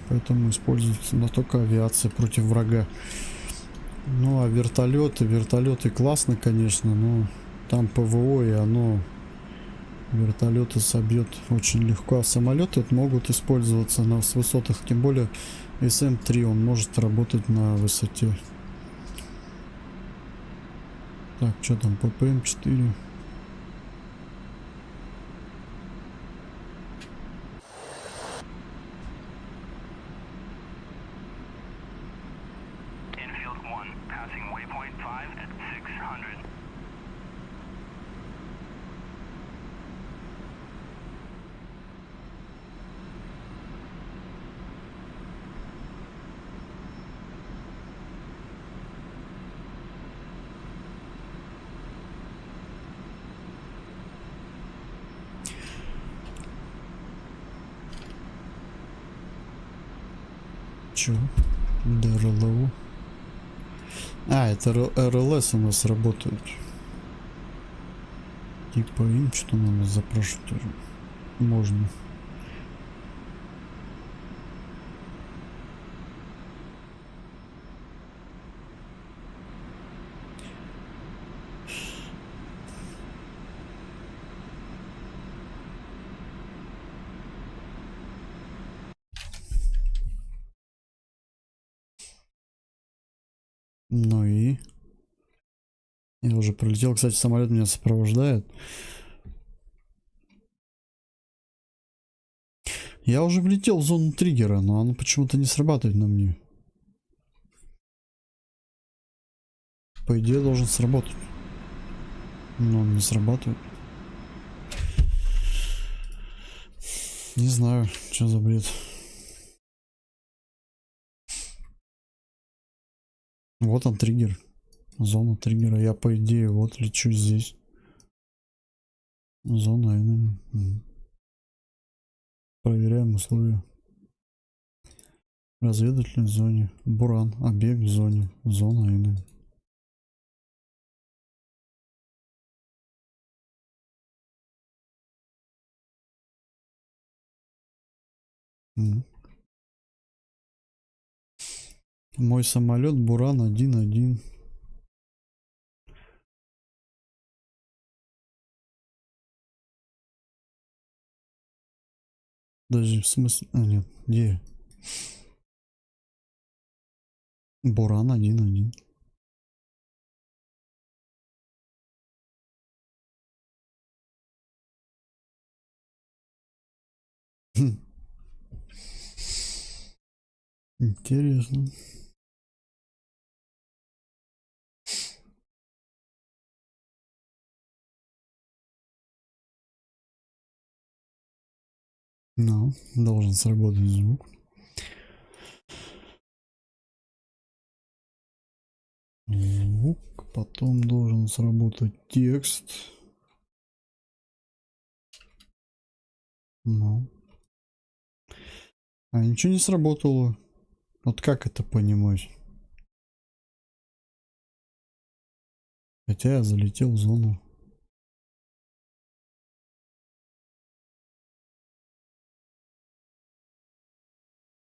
S1: Поэтому используется но только авиация против врага. Ну а вертолеты классно, конечно, но там ПВО, и оно вертолеты собьет очень легко. А самолеты могут использоваться с высотах, тем более СМ-3 он может работать на высоте. Так, что там, ППМ-4? Чё? ДРЛО. А, это РЛС у нас работают. Типа им что надо запрашивать тоже. Можно. Ну и... Я уже пролетел. Кстати, самолет меня сопровождает. Я уже влетел в зону триггера, но оно почему-то не срабатывает на мне. По идее, должен сработать. Но он не срабатывает. Не знаю, что за бред. Вот он триггер. Зона триггера. Я, по идее, вот лечу здесь. Зона enemy. Проверяем условия. Разведывательной зоне. Буран. Объект в зоне. Зона enemy. Мой самолет Буран 1-1. Даже в смысле... А, нет. Где? Буран 1-1. Интересно. Ну, должен сработать звук. Звук. Потом должен сработать текст. Ну. А ничего не сработало. Вот как это понимать? Хотя я залетел в зону.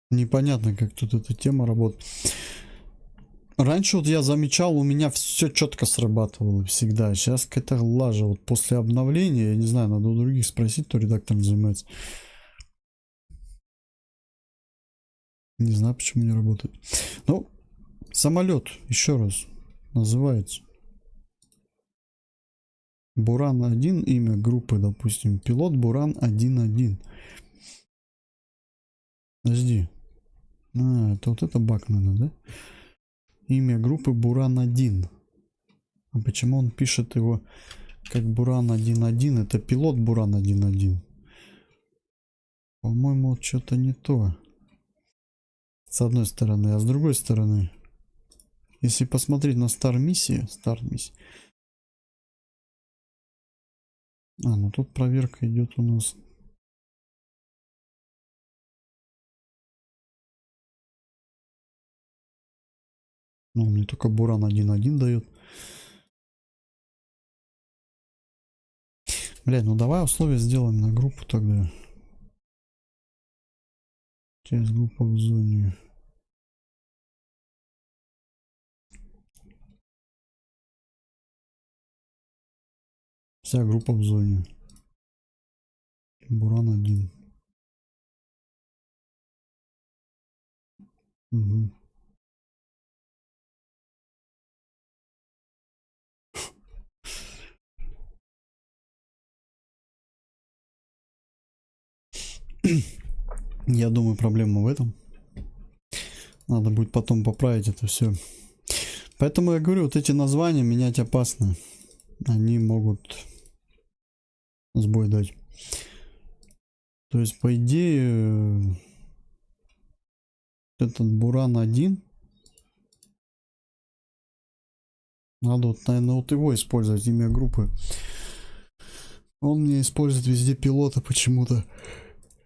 S1: Непонятно, как тут эта тема работает. Раньше вот я замечал, у меня все четко срабатывало всегда. Сейчас какая-то лажа. Вот после обновления, я не знаю, надо у других спросить, кто редактором занимается. Не знаю, почему не работает. Ну, самолет, еще раз, называется Буран-1, имя группы, допустим, пилот Буран 1-1. Подожди. А, это вот это баг, наверное, да? Имя группы Буран-1. А почему он пишет его как Буран 1.1. Это пилот Буран 1.1. По-моему, что-то не то. С одной стороны, а с другой стороны, если посмотреть на старт миссии. А, ну тут проверка идет у нас. Ну, мне только Буран 1.1 дает. Блядь, ну давай условия сделаем на группу тогда. Часть группа в зоне. Вся группа в зоне. Буран 1. Угу. Я думаю, проблема в этом. Надо будет потом поправить это все. Поэтому я говорю, вот эти названия менять опасно. Они могут сбой дать. То есть, по идее, этот Буран 1. Надо вот, наверное, вот его использовать, имя группы. Он мне использует везде пилота почему-то.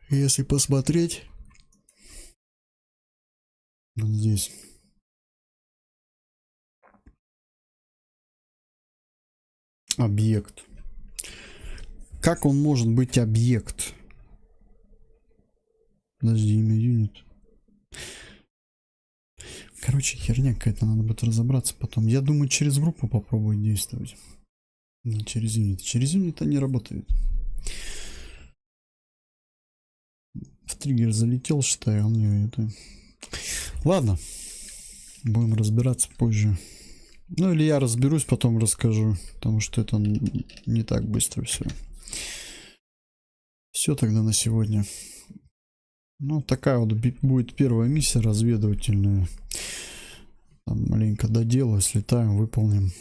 S1: Если посмотреть. Вот здесь. Объект. Как он может быть объект? Подожди, имя юнит. Короче, херня какая-то, надо будет разобраться потом. Я думаю, через группу попробую действовать. Не через юнит. Через юнит они работают. В триггер залетел, считаю, он мне это... Ладно. Будем разбираться позже. Ну или я разберусь, потом расскажу. Потому что это не так быстро все. Все тогда на сегодня. Ну, такая вот будет первая миссия разведывательная. Там маленько доделаю, слетаем, выполним.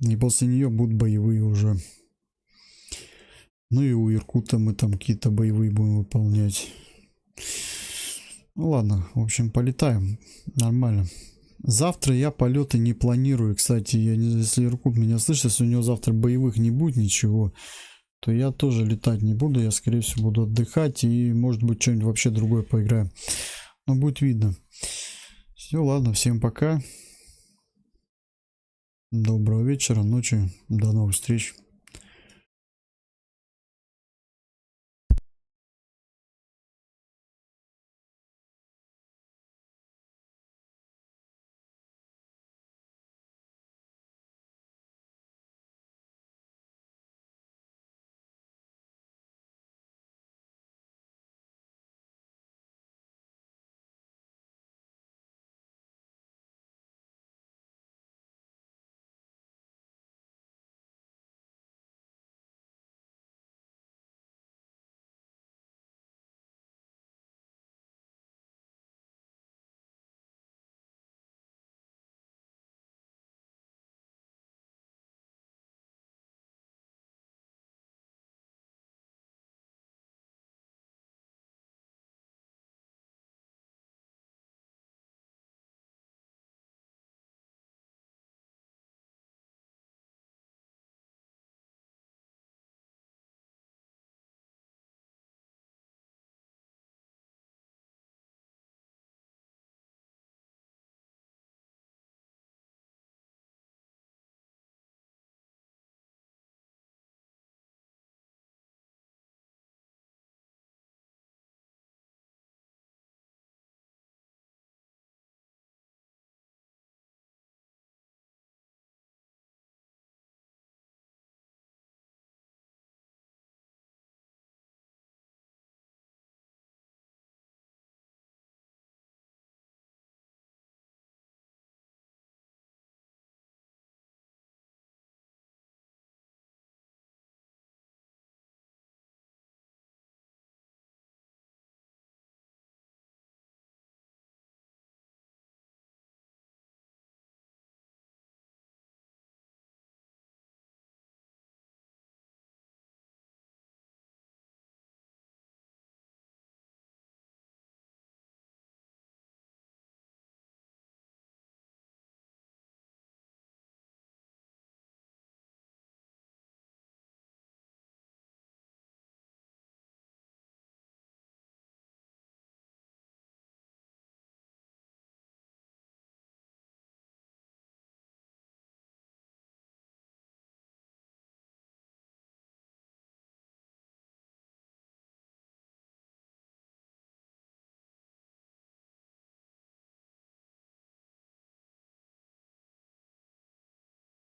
S1: И после нее будут боевые уже. Ну и у Иркута мы там какие-то боевые будем выполнять. Ну ладно, в общем, полетаем. Нормально. Завтра я полеты не планирую. Кстати, если Иркут меня слышит, если у него завтра боевых не будет ничего, то я тоже летать не буду. Я, скорее всего, буду отдыхать и, может быть, что-нибудь вообще другое поиграем. Но будет видно. Все, ладно, всем пока. Доброго вечера, ночи. До новых встреч.